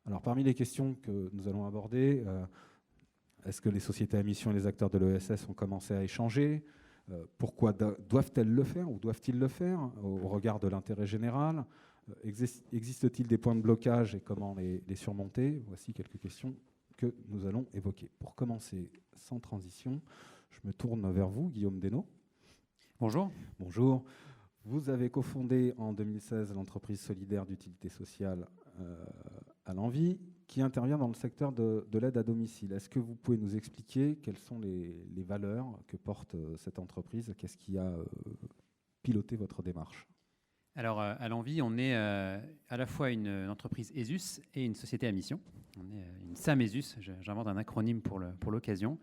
Alors, parmi les questions que nous allons aborder, est-ce que les sociétés à mission et les acteurs de l'ESS ont commencé à échanger? Pourquoi doivent-elles le faire ou doivent-ils le faire au regard de l'intérêt général? Existe-t-il des points de blocage et comment les surmonter? Voici quelques questions que nous allons évoquer. Pour commencer, sans transition, je me tourne vers vous, Guillaume Desnaux. Bonjour. Bonjour. Vous avez cofondé en 2016 l'entreprise solidaire d'utilité sociale à l'Envie, qui intervient dans le secteur de l'aide à domicile. Est-ce que vous pouvez nous expliquer quelles sont les valeurs que porte cette entreprise? Qu'est-ce qui a piloté votre démarche? Alors, à l'Envie, on est à la fois une entreprise ESUS et une société à mission. On est une SAM ESUS, j'invente un acronyme pour l'occasion.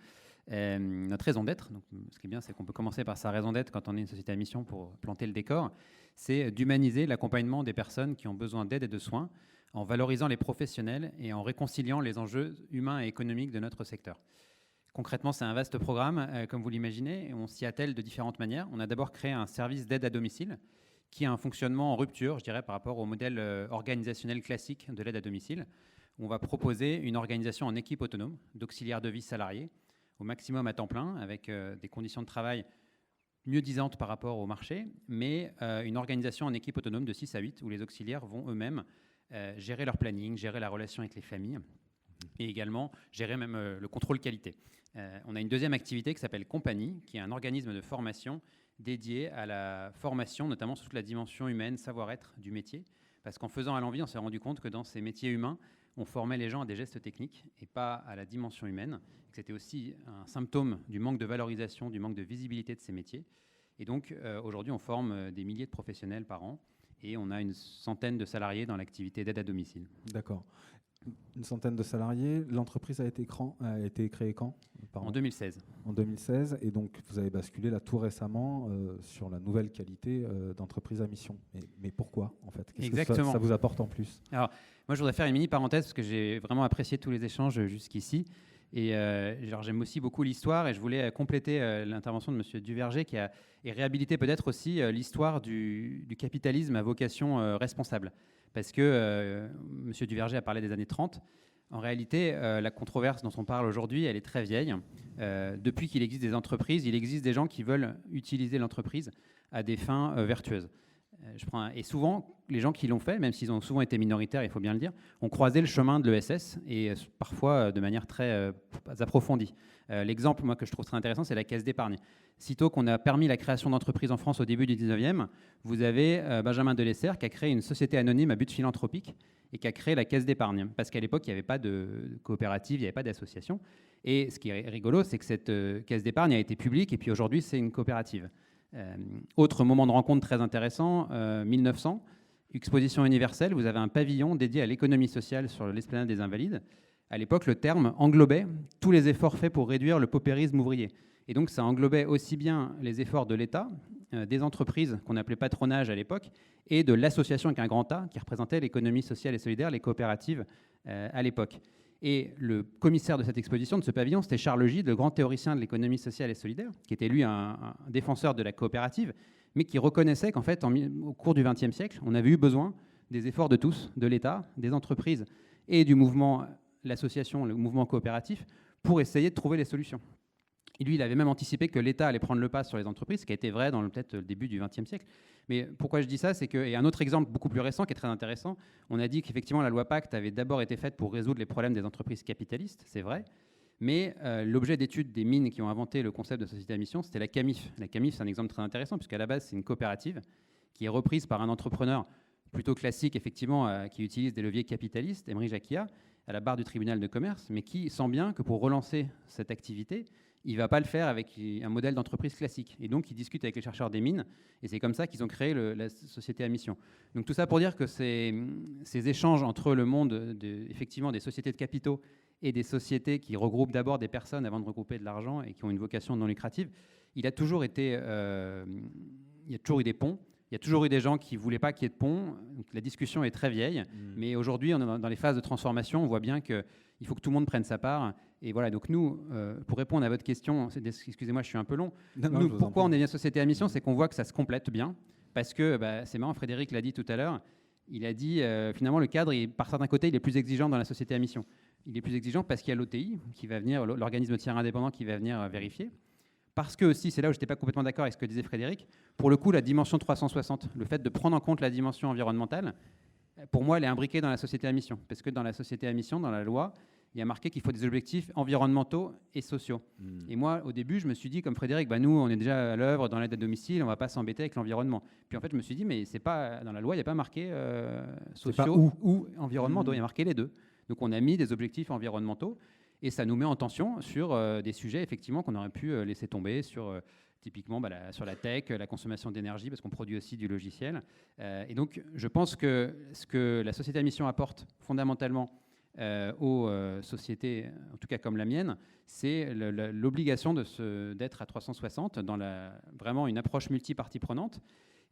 Notre raison d'être, donc, ce qui est bien, c'est qu'on peut commencer par sa raison d'être quand on est une société à mission pour planter le décor, c'est d'humaniser l'accompagnement des personnes qui ont besoin d'aide et de soins en valorisant les professionnels et en réconciliant les enjeux humains et économiques de notre secteur. Concrètement, c'est un vaste programme, comme vous l'imaginez, et on s'y attelle de différentes manières. On a d'abord créé un service d'aide à domicile qui a un fonctionnement en rupture, je dirais, par rapport au modèle organisationnel classique de l'aide à domicile. On va proposer une organisation en équipe autonome d'auxiliaires de vie salariés, au maximum à temps plein, avec des conditions de travail mieux disantes par rapport au marché, mais une organisation en équipe autonome de 6 à 8, où les auxiliaires vont eux-mêmes gérer leur planning, gérer la relation avec les familles, et également gérer même le contrôle qualité. On a une deuxième activité qui s'appelle Compagnie, qui est un organisme de formation dédié à la formation, notamment sur toute la dimension humaine, savoir-être du métier, parce qu'en faisant à l'Envie, on s'est rendu compte que dans ces métiers humains, on formait les gens à des gestes techniques et pas à la dimension humaine. C'était aussi un symptôme du manque de valorisation, du manque de visibilité de ces métiers. Et donc, aujourd'hui, on forme des milliers de professionnels par an et on a une centaine de salariés dans l'activité d'aide à domicile. D'accord. Une centaine de salariés. L'entreprise a été créée quand? En 2016. En 2016. Et donc, vous avez basculé là tout récemment sur la nouvelle qualité d'entreprise à mission. Mais pourquoi, en fait? Qu'est-ce Exactement. que ça vous apporte en plus? Alors, moi, je voudrais faire une mini parenthèse parce que j'ai vraiment apprécié tous les échanges jusqu'ici. Et j'aime aussi beaucoup l'histoire et je voulais compléter l'intervention de M. Duverger et réhabiliter peut-être aussi l'histoire du capitalisme à vocation responsable. Parce que M. Duverger a parlé des années 30. En réalité, la controverse dont on parle aujourd'hui, elle est très vieille. Depuis qu'il existe des entreprises, il existe des gens qui veulent utiliser l'entreprise à des fins vertueuses. Et souvent, les gens qui l'ont fait, même s'ils ont souvent été minoritaires, il faut bien le dire, ont croisé le chemin de l'ESS et parfois de manière très approfondie. L'exemple, moi, que je trouve très intéressant, c'est la caisse d'épargne. Sitôt qu'on a permis la création d'entreprises en France au début du 19e, vous avez Benjamin Delessert qui a créé une société anonyme à but philanthropique et qui a créé la caisse d'épargne. Parce qu'à l'époque, il n'y avait pas de coopérative, il n'y avait pas d'association. Et ce qui est rigolo, c'est que cette caisse d'épargne a été publique et puis aujourd'hui, c'est une coopérative. Autre moment de rencontre très intéressant, 1900, exposition universelle, vous avez un pavillon dédié à l'économie sociale sur l'esplanade des Invalides. À l'époque, le terme englobait tous les efforts faits pour réduire le paupérisme ouvrier. Et donc, ça englobait aussi bien les efforts de l'État, des entreprises qu'on appelait patronage à l'époque, et de l'association avec un grand A, qui représentait l'économie sociale et solidaire, les coopératives à l'époque. Et le commissaire de cette exposition, de ce pavillon, c'était Charles Gide, le grand théoricien de l'économie sociale et solidaire, qui était lui un défenseur de la coopérative, mais qui reconnaissait qu'en fait, au cours du XXe siècle, on avait eu besoin des efforts de tous, de l'État, des entreprises et du mouvement, l'association, le mouvement coopératif, pour essayer de trouver les solutions. Et lui, il avait même anticipé que l'État allait prendre le pas sur les entreprises, ce qui a été vrai dans peut-être le début du XXe siècle. Mais pourquoi je dis ça, c'est que, et un autre exemple beaucoup plus récent qui est très intéressant, on a dit qu'effectivement la loi Pacte avait d'abord été faite pour résoudre les problèmes des entreprises capitalistes, c'est vrai, mais l'objet d'étude des mines qui ont inventé le concept de société à mission, c'était la CAMIF. La CAMIF, c'est un exemple très intéressant, puisqu'à la base, c'est une coopérative qui est reprise par un entrepreneur plutôt classique, effectivement, qui utilise des leviers capitalistes, Emery Jacquia, à la barre du tribunal de commerce, mais qui sent bien que pour relancer cette activité, il ne va pas le faire avec un modèle d'entreprise classique. Et donc, il discute avec les chercheurs des mines, et c'est comme ça qu'ils ont créé la société à mission. Donc, tout ça pour dire que ces échanges entre le monde, effectivement, des sociétés de capitaux et des sociétés qui regroupent d'abord des personnes avant de regrouper de l'argent et qui ont une vocation non lucrative, il y a toujours eu des ponts. Il y a toujours eu des gens qui ne voulaient pas qu'il y ait de pont. Donc, la discussion est très vieille. Mais aujourd'hui, on est dans les phases de transformation. On voit bien qu'il faut que tout le monde prenne sa part. Et voilà, donc nous, pour répondre à votre question, excusez-moi, je suis un peu long. Nous, pourquoi on est bien société à mission, c'est qu'on voit que ça se complète bien. Parce que, c'est marrant, Frédéric l'a dit tout à l'heure, il a dit finalement le cadre, par certains côtés, il est plus exigeant dans la société à mission. Il est plus exigeant parce qu'il y a l'OTI, qui va venir, l'organisme tiers indépendant qui va venir vérifier. Parce que aussi, c'est là où je n'étais pas complètement d'accord avec ce que disait Frédéric, pour le coup, la dimension 360, le fait de prendre en compte la dimension environnementale, pour moi, elle est imbriquée dans la société à mission. Parce que dans la société à mission, dans la loi, il y a marqué qu'il faut des objectifs environnementaux et sociaux. Et moi, au début, je me suis dit, comme Frédéric, nous, on est déjà à l'œuvre dans l'aide à domicile, on ne va pas s'embêter avec l'environnement. Puis en fait, je me suis dit, mais c'est pas, dans la loi, il n'y a pas marqué sociaux ou environnementaux, il y a marqué les deux. Donc on a mis des objectifs environnementaux et ça nous met en tension sur des sujets, effectivement, qu'on aurait pu laisser tomber sur... typiquement sur la tech, la consommation d'énergie, parce qu'on produit aussi du logiciel. Et donc, je pense que ce que la société à mission apporte fondamentalement aux sociétés, en tout cas comme la mienne, c'est l'obligation d'être à 360 dans vraiment une approche multi-parties prenantes,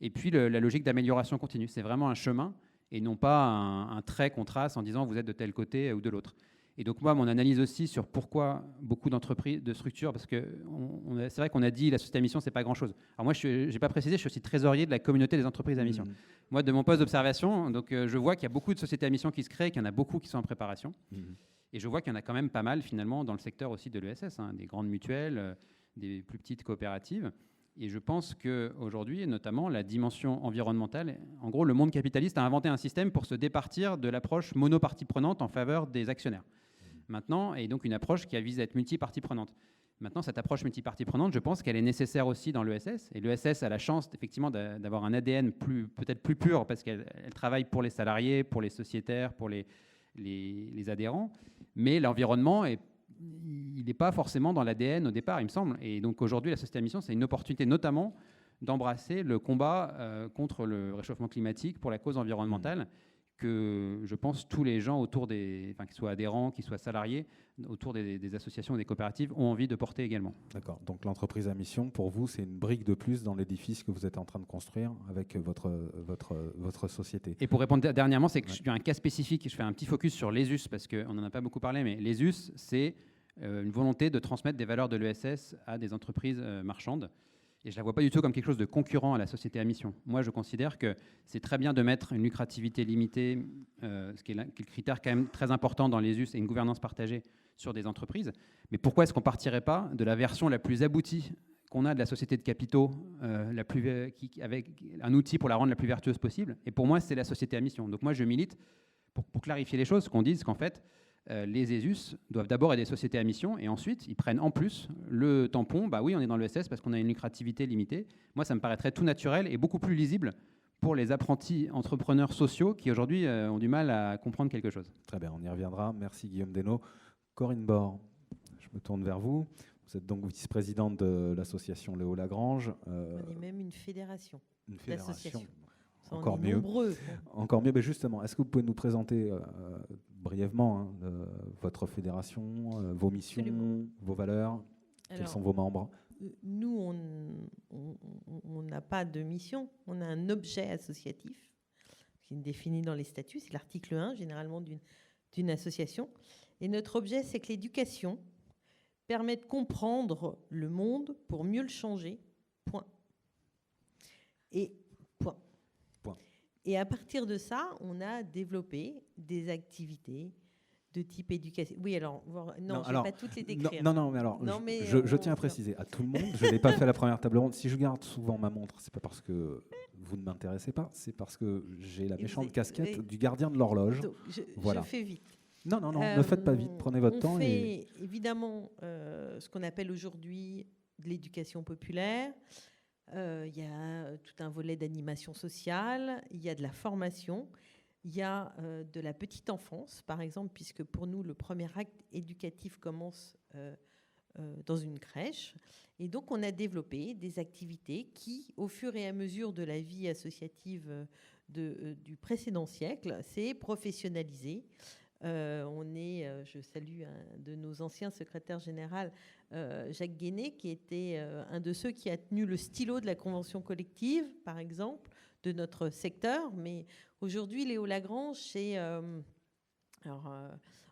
et puis la logique d'amélioration continue. C'est vraiment un chemin et non pas un trait qu'on trace en disant vous êtes de tel côté ou de l'autre. Et donc moi, mon analyse aussi sur pourquoi beaucoup d'entreprises, de structures, parce que c'est vrai qu'on a dit la société à mission, c'est pas grand-chose. Alors moi, je n'ai pas précisé, je suis aussi trésorier de la communauté des entreprises à mission. Moi, de mon poste d'observation, donc je vois qu'il y a beaucoup de sociétés à mission qui se créent, qu'il y en a beaucoup qui sont en préparation. Et je vois qu'il y en a quand même pas mal finalement dans le secteur aussi de l'ESS, des grandes mutuelles, des plus petites coopératives. Et je pense qu'aujourd'hui, notamment, la dimension environnementale, en gros, le monde capitaliste a inventé un système pour se départir de l'approche monopartie prenante en faveur des actionnaires. Maintenant, et donc une approche qui vise à être multi-partie prenante. Maintenant, cette approche multi-partie prenante, je pense qu'elle est nécessaire aussi dans l'ESS. Et l'ESS a la chance, effectivement, d'avoir un ADN peut-être plus pur, parce qu'elle travaille pour les salariés, pour les sociétaires, pour les adhérents. Mais l'environnement, il n'est pas forcément dans l'ADN au départ, il me semble. Et donc aujourd'hui, la société à mission, c'est une opportunité notamment d'embrasser le combat contre le réchauffement climatique pour la cause environnementale, que je pense tous les gens autour qu'ils soient adhérents, qu'ils soient salariés, autour des associations et des coopératives, ont envie de porter également. D'accord. Donc l'entreprise à mission, pour vous, c'est une brique de plus dans l'édifice que vous êtes en train de construire avec votre société. Et pour répondre dernièrement, c'est que je suis un cas spécifique, je fais un petit focus sur l'ESUS, parce qu'on n'en a pas beaucoup parlé, mais l'ESUS, c'est une volonté de transmettre des valeurs de l'ESS à des entreprises marchandes. Et je ne la vois pas du tout comme quelque chose de concurrent à la société à mission. Moi, je considère que c'est très bien de mettre une lucrativité limitée, ce qui est le critère quand même très important dans les US, et une gouvernance partagée sur des entreprises. Mais pourquoi est-ce qu'on ne partirait pas de la version la plus aboutie qu'on a de la société de capitaux, avec un outil pour la rendre la plus vertueuse possible? Et pour moi, c'est la société à mission. Donc moi, je milite pour clarifier les choses, qu'on dise qu'en fait, les ESUS doivent d'abord être des sociétés à mission et ensuite ils prennent en plus le tampon, oui on est dans l'ESS parce qu'on a une lucrativité limitée. Moi ça me paraîtrait tout naturel et beaucoup plus lisible pour les apprentis entrepreneurs sociaux qui aujourd'hui ont du mal à comprendre quelque chose. Très bien, on y reviendra. Merci Guillaume Desnaux. Corinne Bord, je me tourne vers vous. Vous êtes donc vice-présidente de l'association Léo Lagrange. On est même une fédération. Une fédération. Encore mieux. Encore mieux. Mais justement, est-ce que vous pouvez nous présenter brièvement votre fédération, vos missions, Absolument. Vos valeurs, quels sont vos membres? Nous, on n'a pas de mission, on a un objet associatif qui est défini dans les statuts, c'est l'article 1 généralement d'une association. Et notre objet, c'est que l'éducation permet de comprendre le monde pour mieux le changer, point. Et à partir de ça, on a développé des activités de type éducation. Oui, alors, non, je ne vais pas toutes les décrire. Non, mais alors, je tiens à préciser à tout le monde, je ne l'ai pas fait à la première table ronde. Si je garde souvent ma montre, ce n'est pas parce que vous ne m'intéressez pas, c'est parce que j'ai la méchante casquette du gardien de l'horloge. Voilà. Je fais vite. Non, ne faites pas vite, prenez votre temps. On fait évidemment ce qu'on appelle aujourd'hui de l'éducation populaire. Il y a tout un volet d'animation sociale, il y a de la formation, il y a de la petite enfance, par exemple, puisque pour nous, le premier acte éducatif commence dans une crèche. Et donc, on a développé des activités qui, au fur et à mesure de la vie associative du précédent siècle, s'est professionnalisée. Je salue un de nos anciens secrétaires généraux, Jacques Guéné, qui était un de ceux qui a tenu le stylo de la convention collective, par exemple, de notre secteur. Mais aujourd'hui, Léo Lagrange,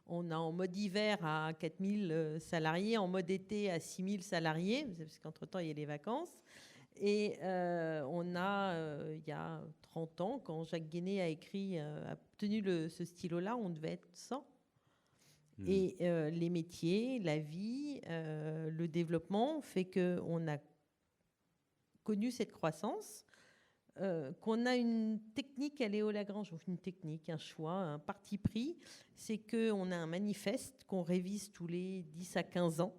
on a en mode hiver à 4000 salariés, en mode été à 6000 salariés, parce qu'entre-temps, il y a les vacances. Et on a, il y a 30 ans, quand Jacques Guéné a obtenu ce stylo-là, on devait être 100. Et les métiers, la vie, le développement fait qu'on a connu cette croissance, qu'on a une technique à Léo Lagrange, une technique, un choix, un parti pris, c'est qu'on a un manifeste qu'on révise tous les 10 à 15 ans,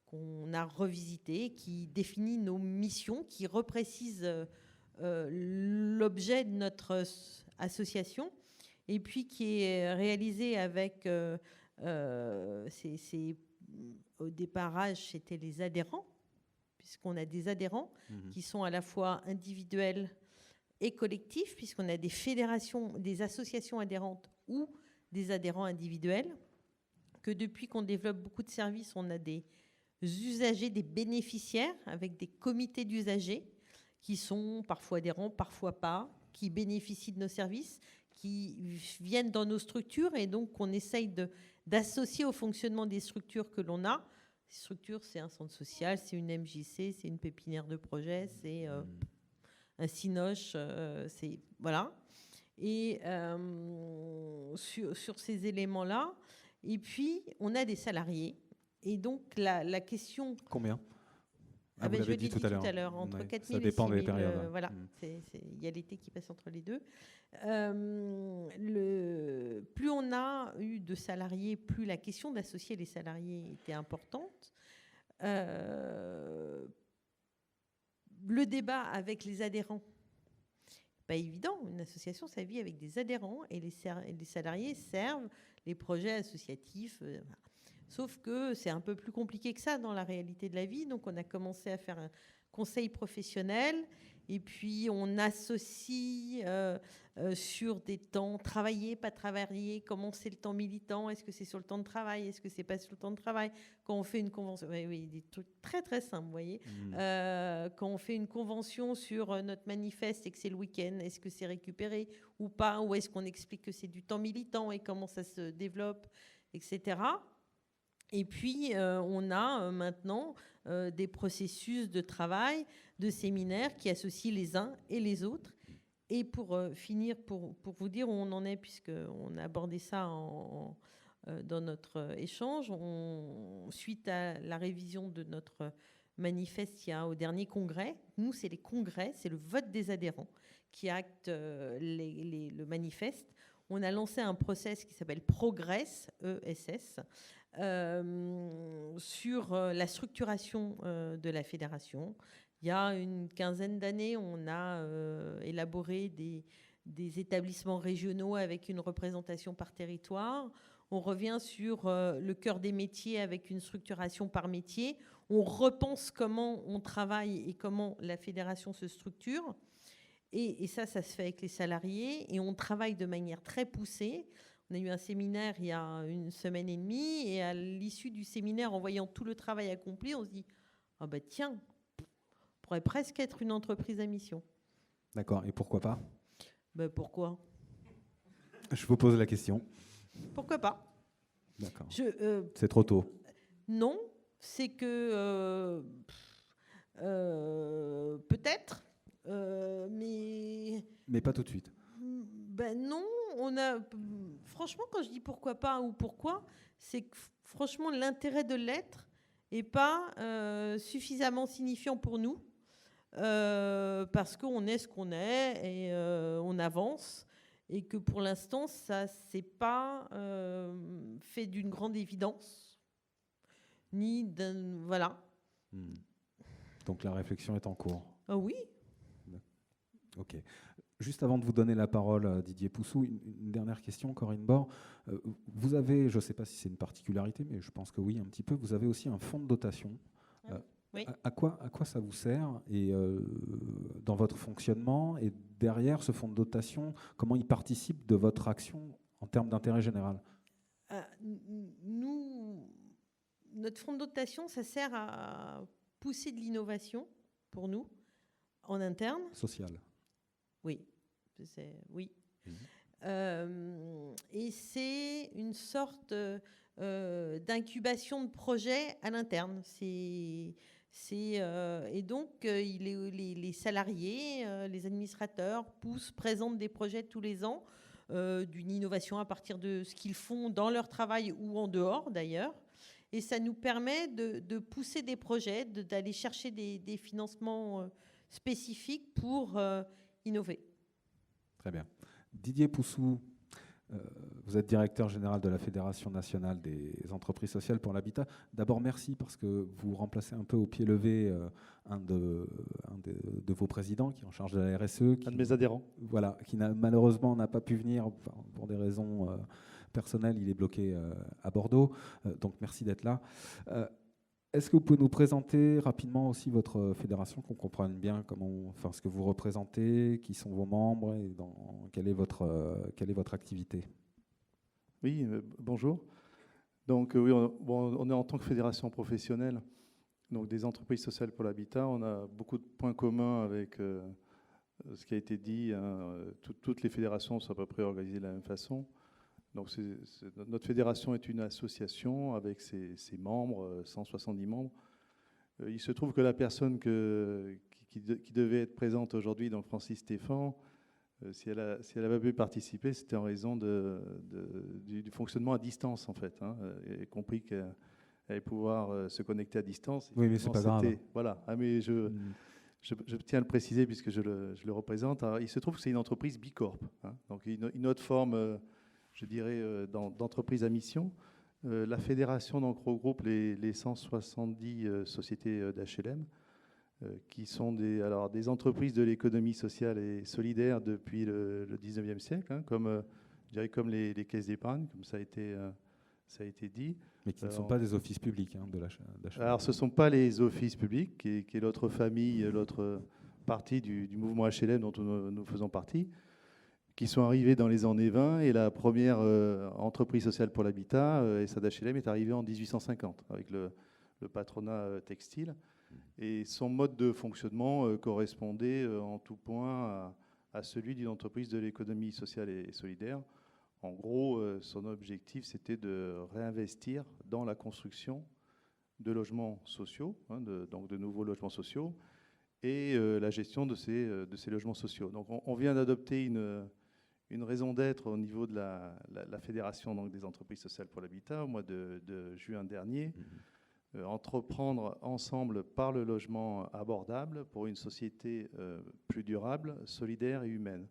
qu'on a revisité, qui définit nos missions, qui reprécise l'objet de notre association, et puis qui est réalisé avec... au déparrage, c'était les adhérents, puisqu'on a des adhérents qui sont à la fois individuels et collectifs, puisqu'on a des fédérations, des associations adhérentes ou des adhérents individuels, que depuis qu'on développe beaucoup de services, on a des usagers, des bénéficiaires, avec des comités d'usagers qui sont parfois adhérents, parfois pas, qui bénéficient de nos services, qui viennent dans nos structures, et donc on essaye d'associer au fonctionnement des structures que l'on a. Ces structures, c'est un centre social, c'est une MJC, c'est une pépinière de projet, c'est un Cinoche, c'est... Voilà. Et sur ces éléments-là, et puis on a des salariés. Et donc la question... Combien? Ah ben, vous je l'avez dit tout à l'heure. entre Ouais, 4 000 ça dépend et 6 000. des périodes. Voilà, il y a l'été qui passe entre les deux. Plus on a eu de salariés, plus la question d'associer les salariés était importante. Le débat avec les adhérents, pas évident. Une association, ça vit avec des adhérents, et les salariés servent les projets associatifs. Sauf que c'est un peu plus compliqué que ça dans la réalité de la vie. Donc, on a commencé à faire un conseil professionnel. Et puis, on associe sur des temps travaillés, pas travaillés. Comment c'est le temps militant? Est-ce que c'est sur le temps de travail? Est-ce que c'est pas sur le temps de travail? Quand on fait une convention... Oui, des trucs très, très simples, vous voyez. Quand on fait une convention sur notre manifeste et que c'est le week-end, est-ce que c'est récupéré ou pas? Ou est-ce qu'on explique que c'est du temps militant et comment ça se développe, etc. Et puis, on a maintenant des processus de travail, de séminaires qui associent les uns et les autres. Et pour finir, pour vous dire où on en est, puisqu'on a abordé ça dans notre échange, suite à la révision de notre manifeste au dernier congrès, nous, c'est les congrès, c'est le vote des adhérents qui acte le manifeste. On a lancé un process qui s'appelle Progress, ESS, sur la structuration de la fédération. Il y a une quinzaine d'années, on a élaboré des établissements régionaux avec une représentation par territoire. On revient sur le cœur des métiers avec une structuration par métier. On repense comment on travaille et comment la fédération se structure. Et ça se fait avec les salariés. Et on travaille de manière très poussée. On a eu un séminaire il y a une semaine et demie, et à l'issue du séminaire, en voyant tout le travail accompli, on se dit « Ah bah tiens, on pourrait presque être une entreprise à mission. » D'accord, et pourquoi pas? Ben pourquoi? Je vous pose la question. Pourquoi pas? D'accord. C'est trop tôt. Non, c'est que peut-être, mais... Mais pas tout de suite. Ben non, franchement, quand je dis pourquoi pas ou pourquoi, c'est que franchement l'intérêt de l'être n'est pas suffisamment signifiant pour nous, parce qu'on est ce qu'on est et on avance, et que pour l'instant ça s'est pas fait d'une grande évidence, ni d'un... Voilà. Donc la réflexion est en cours. Ah oui. Ok. Juste avant de vous donner la parole, Didier Poussou, une dernière question, Corinne Bord. Vous avez, je ne sais pas si c'est une particularité, mais je pense que oui, un petit peu, vous avez aussi un fonds de dotation. Oui. À quoi ça vous sert et dans votre fonctionnement? Et derrière ce fonds de dotation, comment il participe de votre action en termes d'intérêt général? Notre fonds de dotation, ça sert à pousser de l'innovation pour nous, en interne. Social. Oui. Oui. Et c'est une sorte d'incubation de projet à l'interne. Et donc, les salariés, les administrateurs présentent des projets tous les ans d'une innovation à partir de ce qu'ils font dans leur travail ou en dehors d'ailleurs. Et ça nous permet de pousser des projets, d'aller chercher des financements spécifiques pour innover. Très bien. Didier Poussou, vous êtes directeur général de la Fédération nationale des entreprises sociales pour l'habitat. D'abord, merci parce que vous remplacez un peu au pied levé un de vos présidents qui est en charge de la RSE. Un de mes adhérents. Voilà, qui malheureusement n'a pas pu venir pour des raisons personnelles. Il est bloqué à Bordeaux. Donc, merci d'être là. Est-ce que vous pouvez nous présenter rapidement aussi votre fédération, qu'on comprenne bien ce que vous représentez, qui sont vos membres et quelle est votre activité? Oui, bonjour. Donc oui, on est en tant que fédération professionnelle, donc des entreprises sociales pour l'habitat. On a beaucoup de points communs avec ce qui a été dit. Toutes les fédérations sont à peu près organisées de la même façon. Donc notre fédération est une association avec ses membres, 170 membres. Il se trouve que la personne qui devait être présente aujourd'hui, donc Francis Stéphan, si elle avait pu participer, c'était en raison du fonctionnement à distance en fait. Elle a compris qu'elle allait pouvoir se connecter à distance. Oui, mais c'est pas grave. Voilà. Mais je tiens à le préciser puisque je le représente. Alors, il se trouve que c'est une entreprise Bicorp, donc une autre forme, je dirais, d'entreprise à mission. La fédération donc, regroupe les 170 sociétés d'HLM qui sont des entreprises de l'économie sociale et solidaire depuis le 19e siècle, comme les caisses d'épargne, comme ça a été dit. Mais qui ne sont pas des offices publics de l'HLM. Alors, ce ne sont pas les offices publics, qui est l'autre famille, l'autre partie du mouvement HLM dont nous faisons partie, qui sont arrivés dans les années 20, et la première entreprise sociale pour l'habitat, SAD HLM, est arrivée en 1850 avec le patronat textile. Et son mode de fonctionnement correspondait en tout point à celui d'une entreprise de l'économie sociale et solidaire. En gros, son objectif, c'était de réinvestir dans la construction de logements sociaux, donc de nouveaux logements sociaux, et la gestion de ces logements sociaux. Donc on vient d'adopter une raison d'être au niveau de la fédération donc, des entreprises sociales pour l'habitat au mois de juin dernier. Entreprendre ensemble par le logement abordable pour une société plus durable, solidaire et humaine.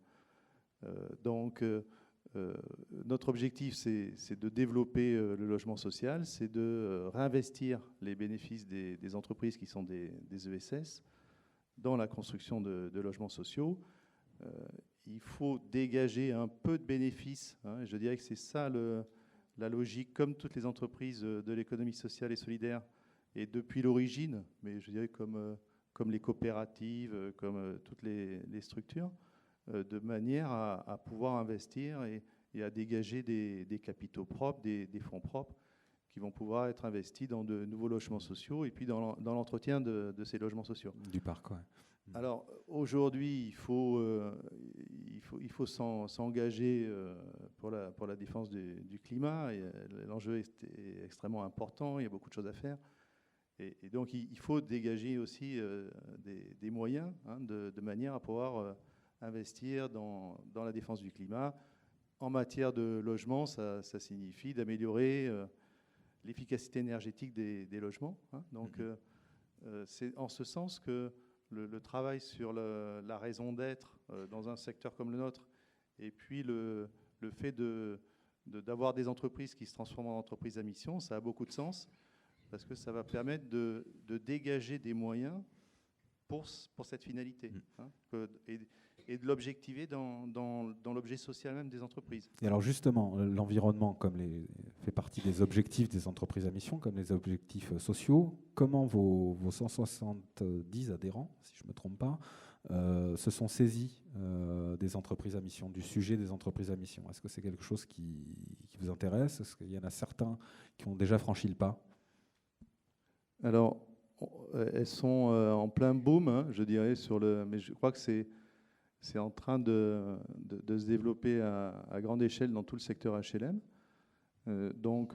Notre objectif, c'est de développer le logement social, c'est de réinvestir les bénéfices des entreprises qui sont des ESS dans la construction de logements sociaux. Il faut dégager un peu de bénéfices. Je dirais que c'est ça la logique, comme toutes les entreprises de l'économie sociale et solidaire, et depuis l'origine, mais je dirais comme les coopératives, comme toutes les structures, de manière à pouvoir investir et à dégager des capitaux propres, des fonds propres, qui vont pouvoir être investis dans de nouveaux logements sociaux et puis dans l'entretien de ces logements sociaux. Du parc, ouais. Alors aujourd'hui, il faut s'engager pour la défense du climat. L'enjeu est extrêmement important, il y a beaucoup de choses à faire. Et donc il faut dégager aussi des moyens de manière à pouvoir investir dans la défense du climat. En matière de logement, ça signifie d'améliorer l'efficacité énergétique des logements. Donc c'est en ce sens que le travail sur la raison d'être dans un secteur comme le nôtre, et puis le fait d'avoir des entreprises qui se transforment en entreprises à mission, ça a beaucoup de sens, parce que ça va permettre de dégager des moyens pour cette finalité, et de l'objectiver dans l'objet social même des entreprises. Et alors justement, l'environnement fait partie des objectifs des entreprises à mission, comme les objectifs sociaux. Comment vos 170 adhérents, si je ne me trompe pas, se sont saisis des entreprises à mission, du sujet des entreprises à mission? Est-ce que c'est quelque chose qui vous intéresse? Est-ce qu'il y en a certains qui ont déjà franchi le pas? Alors, elles sont en plein boom, je dirais, mais je crois que c'est en train de se développer à grande échelle dans tout le secteur HLM. Donc,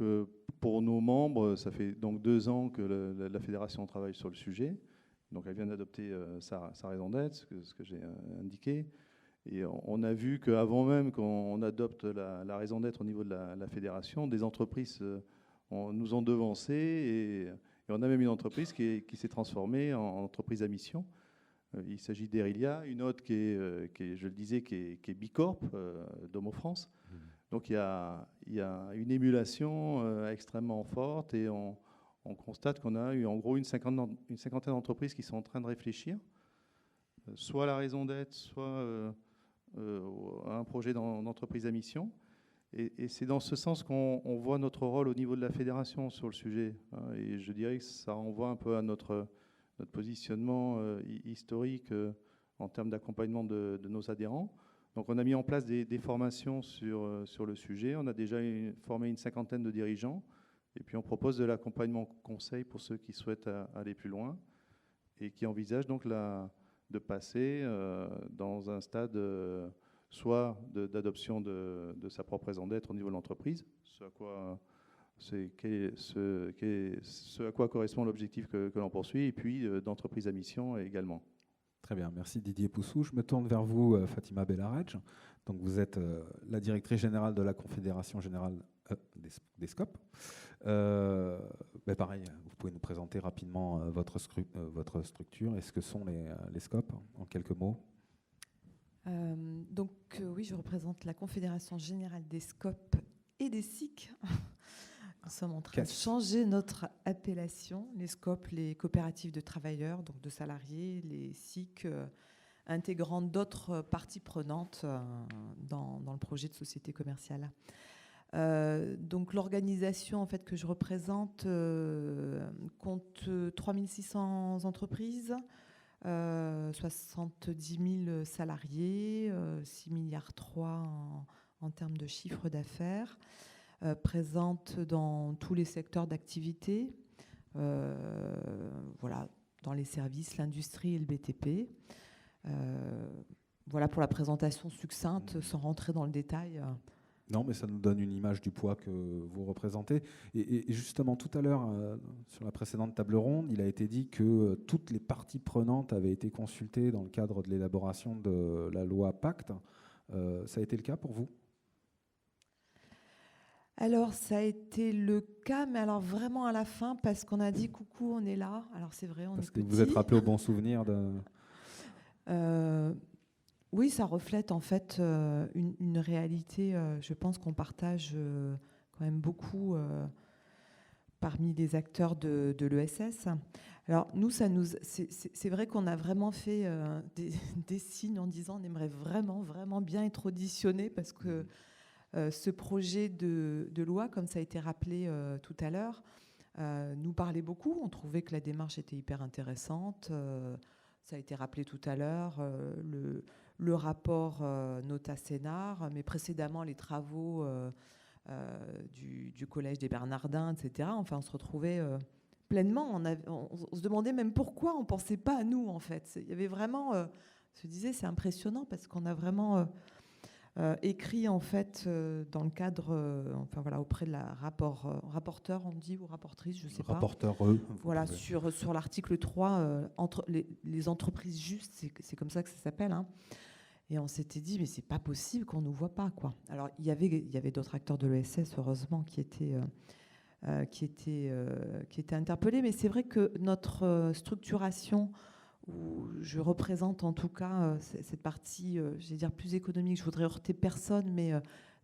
pour nos membres, ça fait donc 2 ans que la fédération travaille sur le sujet. Donc elle vient d'adopter sa raison d'être, ce que j'ai indiqué. Et on a vu qu'avant même qu'on adopte la raison d'être au niveau de la fédération, des entreprises nous ont devancés et on a même une entreprise qui s'est transformée en entreprise à mission. Il s'agit d'Erilia, une autre qui est, je le disais, qui est Bicorp, Domo France. Donc il y a une émulation extrêmement forte et on constate qu'on a eu en gros une cinquantaine d'entreprises qui sont en train de réfléchir, soit à la raison d'être, soit à un projet d'entreprise à mission. Et c'est dans ce sens qu'on voit notre rôle au niveau de la fédération sur le sujet. Et je dirais que ça renvoie un peu à notre positionnement historique en termes d'accompagnement de nos adhérents. Donc on a mis en place des formations sur le sujet. On a déjà formé une cinquantaine de dirigeants. Et puis on propose de l'accompagnement conseil pour ceux qui souhaitent aller plus loin et qui envisagent donc de passer dans un stade soit d'adoption de sa propre raison d'être au niveau de l'entreprise, ce à quoi correspond l'objectif que l'on poursuit, et puis d'entreprise à mission également. Très bien, merci Didier Poussou. Je me tourne vers vous, Fatima Belaredj. Donc vous êtes la directrice générale de la Confédération générale des SCOP. Pareil, vous pouvez nous présenter rapidement votre structure et ce que sont les SCOP, en quelques mots. Oui, je représente la Confédération générale des SCOP et des SIC. Nous sommes en train de changer notre appellation. Les SCOP, les coopératives de travailleurs, donc de salariés, les SIC intégrant d'autres parties prenantes dans le projet de société commerciale. Donc l'organisation en fait, que je représente compte 3600 entreprises, 70 000 salariés, 6,3 milliards en termes de chiffre d'affaires, présente dans tous les secteurs d'activité, voilà, dans les services, l'industrie et le BTP. Voilà pour la présentation succincte, sans rentrer dans le détail. Non, mais ça nous donne une image du poids que vous représentez. Et justement, tout à l'heure, sur la précédente table ronde, il a été dit que toutes les parties prenantes avaient été consultées dans le cadre de l'élaboration de la loi Pacte. Ça a été le cas pour vous ? Alors, ça a été le cas, mais alors vraiment à la fin, parce qu'on a dit « coucou, on est là ». Alors, c'est vrai, on est parce que petit. vous êtes rappelé au bon souvenir de... Oui, ça reflète en fait une réalité, je pense qu'on partage quand même beaucoup parmi les acteurs de l'ESS. Alors nous, c'est vrai qu'on a vraiment fait des signes en disant on aimerait vraiment, vraiment bien être auditionné parce que ce projet de loi, comme ça a été rappelé tout à l'heure, nous parlait beaucoup. On trouvait que la démarche était hyper intéressante. Ça a été rappelé tout à l'heure, le rapport Nota Sénar, mais précédemment les travaux du Collège des Bernardins, etc. Enfin, on se retrouvait pleinement. On se demandait même pourquoi on ne pensait pas à nous, en fait. Il y avait vraiment... on se disait, c'est impressionnant parce qu'on a vraiment écrit, en fait, dans le cadre... enfin, voilà, auprès de la rapporteur, on dit, ou rapportrice, je ne sais pas. Rapporteur, voilà, sur l'article 3, entre les entreprises justes, c'est comme ça que ça s'appelle, hein. Et on s'était dit, mais c'est pas possible qu'on nous voit pas, quoi. Alors, il y avait d'autres acteurs de l'ESS, heureusement, qui étaient interpellés. Mais c'est vrai que notre structuration, où je représente en tout cas cette partie, je vais dire, plus économique, je voudrais heurter personne, mais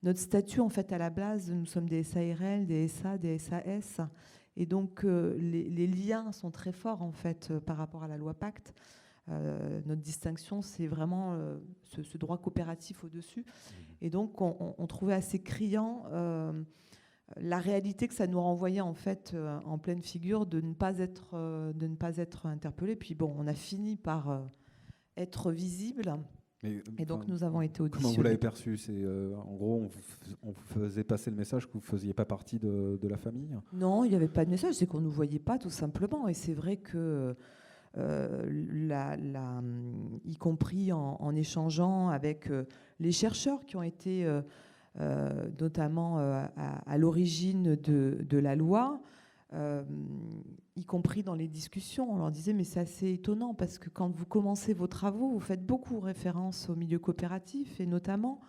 notre statut, en fait, à la base, nous sommes des SARL, des SA, des SAS. Et donc, les liens sont très forts, en fait, par rapport à la loi Pacte. Notre distinction, c'est vraiment ce droit coopératif au-dessus. Et donc, on trouvait assez criant la réalité que ça nous renvoyait en fait en pleine figure de ne pas être interpellé. Puis bon, on a fini par être visible. Et donc, nous avons été auditionnés. Comment vous l'avez perçu ? En gros, on vous faisait passer le message que vous ne faisiez pas partie de la famille ? Non, il n'y avait pas de message, c'est qu'on ne nous voyait pas tout simplement. Et c'est vrai que... y compris en échangeant avec les chercheurs qui ont été notamment à l'origine de la loi, y compris dans les discussions, on leur disait mais c'est assez étonnant parce que quand vous commencez vos travaux, vous faites beaucoup référence au milieu coopératif et notamment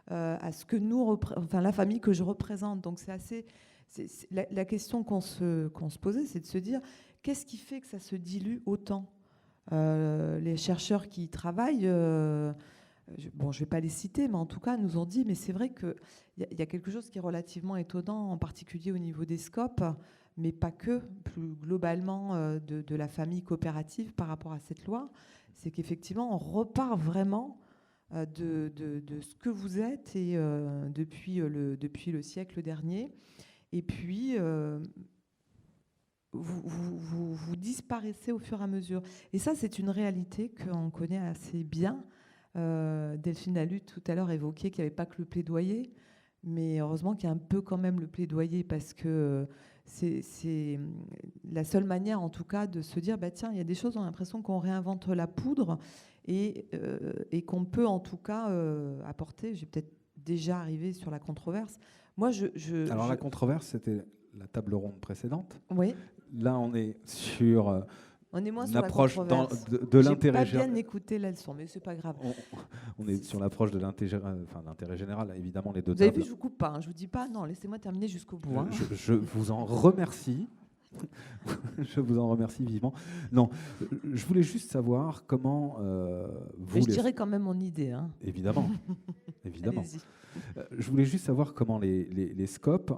à ce que la famille que je représente. Donc c'est assez... La question qu'on se posait, c'est de se dire qu'est-ce qui fait que ça se dilue autant. Les chercheurs qui y travaillent, je ne vais pas les citer, mais en tout cas nous ont dit, mais c'est vrai qu'il y a quelque chose qui est relativement étonnant, en particulier au niveau des scopes, mais pas que, plus globalement de la famille coopérative par rapport à cette loi, c'est qu'effectivement on repart vraiment de ce que vous êtes et depuis le siècle dernier. Et puis, vous disparaissez au fur et à mesure. Et ça, c'est une réalité qu'on connaît assez bien. Delphine Lalutte, tout à l'heure, évoquait qu'il n'y avait pas que le plaidoyer, mais heureusement qu'il y a un peu quand même le plaidoyer, parce que c'est la seule manière, en tout cas, de se dire, bah, tiens, il y a des choses, on a l'impression qu'on réinvente la poudre et qu'on peut, en tout cas, apporter. J'ai peut-être déjà arrivé sur la controverse. Moi, Alors la controverse, c'était la table ronde précédente. Oui. Là, on est sur on est moins une sur approche la controverse. de l'intérêt général. J'ai pas bien écouté la leçon, mais c'est pas grave. On est sur l'approche de l'intérêt général. Évidemment, les deux Vous avez tables. vu, je vous coupe pas. Hein, je vous dis pas. Non, laissez-moi terminer jusqu'au bout. Hein. Je vous en remercie. Je vous en remercie vivement. Non, je voulais juste savoir comment vous... Mais je dirais quand même mon idée. Hein. Évidemment. Évidemment. Allez-y. Je voulais juste savoir comment les scopes,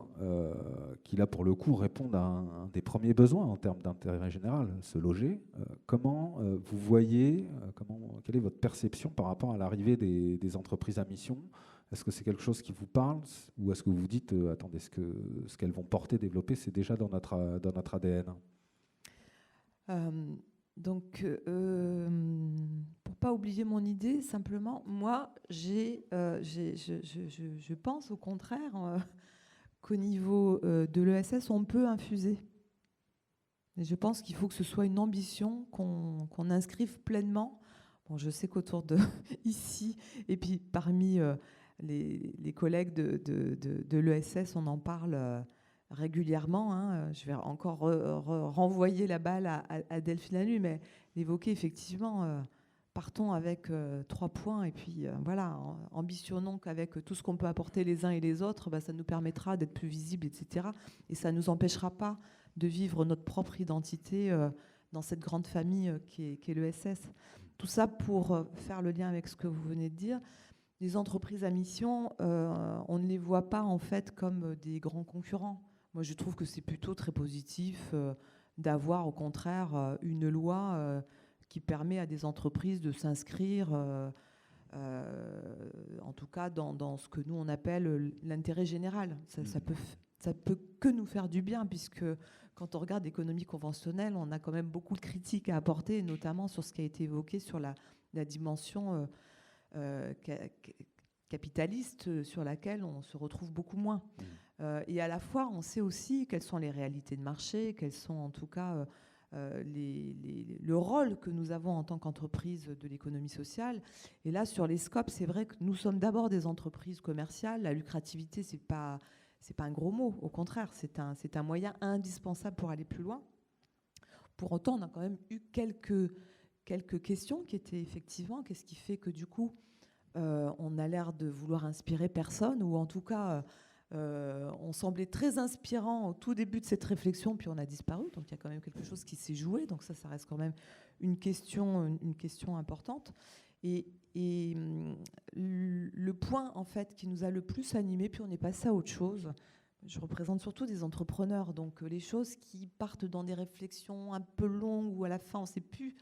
qui là pour le coup répondent à un des premiers besoins en termes d'intérêt général, se loger, comment vous voyez, quelle est votre perception par rapport à l'arrivée des entreprises à mission ? Est-ce que c'est quelque chose qui vous parle ou est-ce que vous vous dites, attendez, ce qu'elles vont porter, développer, c'est déjà dans notre ADN ? Donc, pour pas oublier mon idée, simplement, moi, je pense au contraire qu'au niveau de l'ESS, on peut infuser. Et je pense qu'il faut que ce soit une ambition qu'on inscrive pleinement. Bon, je sais qu'autour de ici, et puis parmi les collègues de l'ESS, on en parle régulièrement. Hein. Je vais encore renvoyer la balle à Delphine Lalutte, mais l'évoquer effectivement, partons avec 3 points et puis voilà, ambitionnons qu'avec tout ce qu'on peut apporter les uns et les autres, ça nous permettra d'être plus visibles, etc. Et ça ne nous empêchera pas de vivre notre propre identité dans cette grande famille qui est l'ESS. Tout ça pour faire le lien avec ce que vous venez de dire. Les entreprises à mission, on ne les voit pas en fait comme des grands concurrents. Moi, je trouve que c'est plutôt très positif d'avoir au contraire une loi qui permet à des entreprises de s'inscrire, en tout cas dans ce que nous on appelle l'intérêt général. Ça peut que nous faire du bien, puisque quand on regarde l'économie conventionnelle, on a quand même beaucoup de critiques à apporter, notamment sur ce qui a été évoqué sur la dimension capitaliste sur laquelle on se retrouve beaucoup moins. Et à la fois, on sait aussi quelles sont les réalités de marché, quels sont en tout cas le rôle que nous avons en tant qu'entreprise de l'économie sociale. Et là, sur les scopes, c'est vrai que nous sommes d'abord des entreprises commerciales. La lucrativité, c'est pas un gros mot. Au contraire, c'est un moyen indispensable pour aller plus loin. Pour autant, on a quand même eu quelques questions qui étaient effectivement, qu'est-ce qui fait que du coup, on a l'air de vouloir inspirer personne, ou en tout cas, on semblait très inspirant au tout début de cette réflexion, puis on a disparu. Donc il y a quand même quelque chose qui s'est joué. Donc ça reste quand même une question importante. Et le point en fait qui nous a le plus animé, puis on est passé à autre chose. Je représente surtout des entrepreneurs, donc les choses qui partent dans des réflexions un peu longues où à la fin on ne sait plus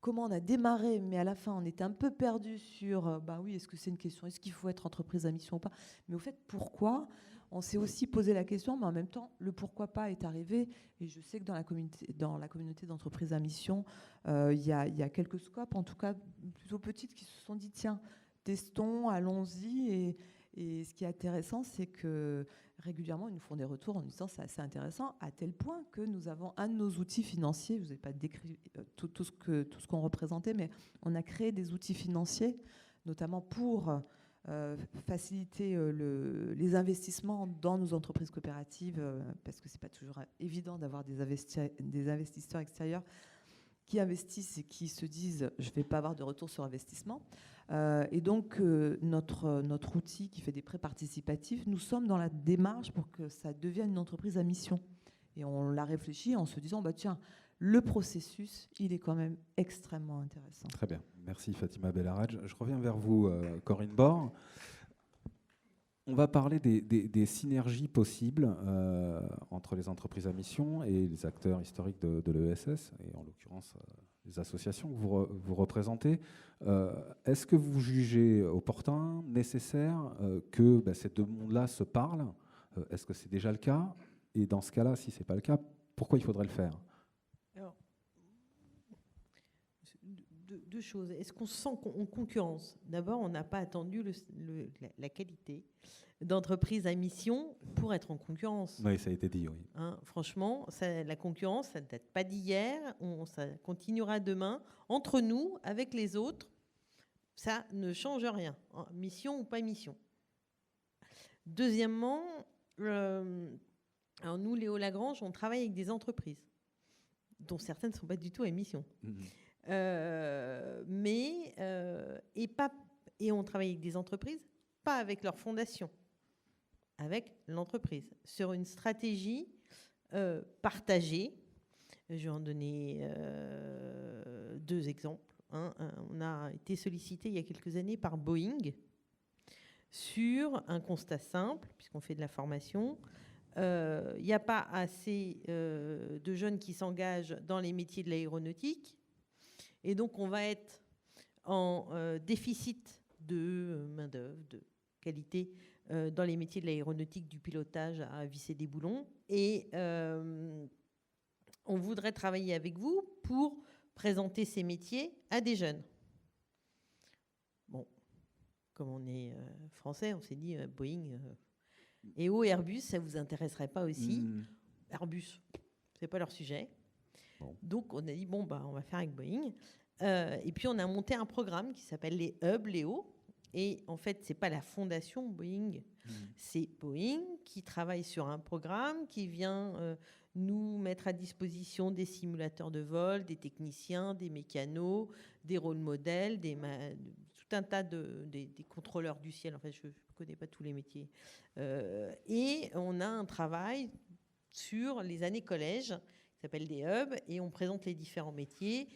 comment on a démarré, mais à la fin on était un peu perdu sur oui, est-ce que c'est une question, est-ce qu'il faut être entreprise à mission ou pas, mais au fait pourquoi, on s'est aussi posé la question, mais en même temps le pourquoi pas est arrivé. Et je sais que dans la communauté d'entreprises à mission, il y a quelques scopes, en tout cas plutôt petites, qui se sont dit tiens, testons, allons-y. Et ce qui est intéressant, c'est que régulièrement, ils nous font des retours en nous disant c'est assez intéressant, à tel point que nous avons un de nos outils financiers, je ne vous ai pas décrit tout ce qu'on représentait, mais on a créé des outils financiers, notamment pour faciliter les investissements dans nos entreprises coopératives, parce que c'est pas toujours évident d'avoir des investisseurs extérieurs qui investissent et qui se disent je vais pas avoir de retour sur investissement. Et donc notre outil qui fait des prêts participatifs, nous sommes dans la démarche pour que ça devienne une entreprise à mission. Et on l'a réfléchi en se disant bah tiens, le processus, il est quand même extrêmement intéressant. Très bien. Merci Fatima Belharadj. Je reviens vers vous, Corinne Bord. On va parler des synergies possibles entre les entreprises à mission et les acteurs historiques de l'ESS, et en l'occurrence les associations que vous représentez. Est-ce que vous jugez opportun, nécessaire que ces deux mondes-là se parlent? Est-ce que c'est déjà le cas? Et dans ce cas-là, si ce n'est pas le cas, pourquoi il faudrait le faire? Alors, deux choses. Est-ce qu'on se sent en concurrence? D'abord, on n'a pas attendu la qualité d'entreprise à mission pour être en concurrence. Oui, ça a été dit, oui. Hein, franchement, la concurrence, ça ne date pas d'hier. Ça continuera demain. Entre nous, avec les autres, ça ne change rien. Mission ou pas mission. Deuxièmement, alors nous, Léo Lagrange, on travaille avec des entreprises dont certaines ne sont pas du tout à mission. Et on travaille avec des entreprises, pas avec leur fondation, avec l'entreprise, sur une stratégie partagée. Je vais en donner 2 exemples. On a été sollicité il y a quelques années par Boeing sur un constat simple, puisqu'on fait de la formation. Il n'y a pas assez de jeunes qui s'engagent dans les métiers de l'aéronautique. Et donc, on va être en déficit de main-d'œuvre, de qualité dans les métiers de l'aéronautique, du pilotage à visser des boulons. Et on voudrait travailler avec vous pour présenter ces métiers à des jeunes. Bon, comme on est français, on s'est dit Boeing et Airbus, ça ne vous intéresserait pas aussi? Airbus, ce n'est pas leur sujet. Bon. Donc, on a dit, on va faire avec Boeing. Et puis, on a monté un programme qui s'appelle les Hubs, Léo. Et en fait, ce n'est pas la fondation Boeing. C'est Boeing qui travaille sur un programme qui vient nous mettre à disposition des simulateurs de vol, des techniciens, des mécanos, des rôles modèles, tout un tas des contrôleurs du ciel. En fait, je ne connais pas tous les métiers. Et on a un travail sur les années collège qui s'appelle des hubs, et on présente les différents métiers.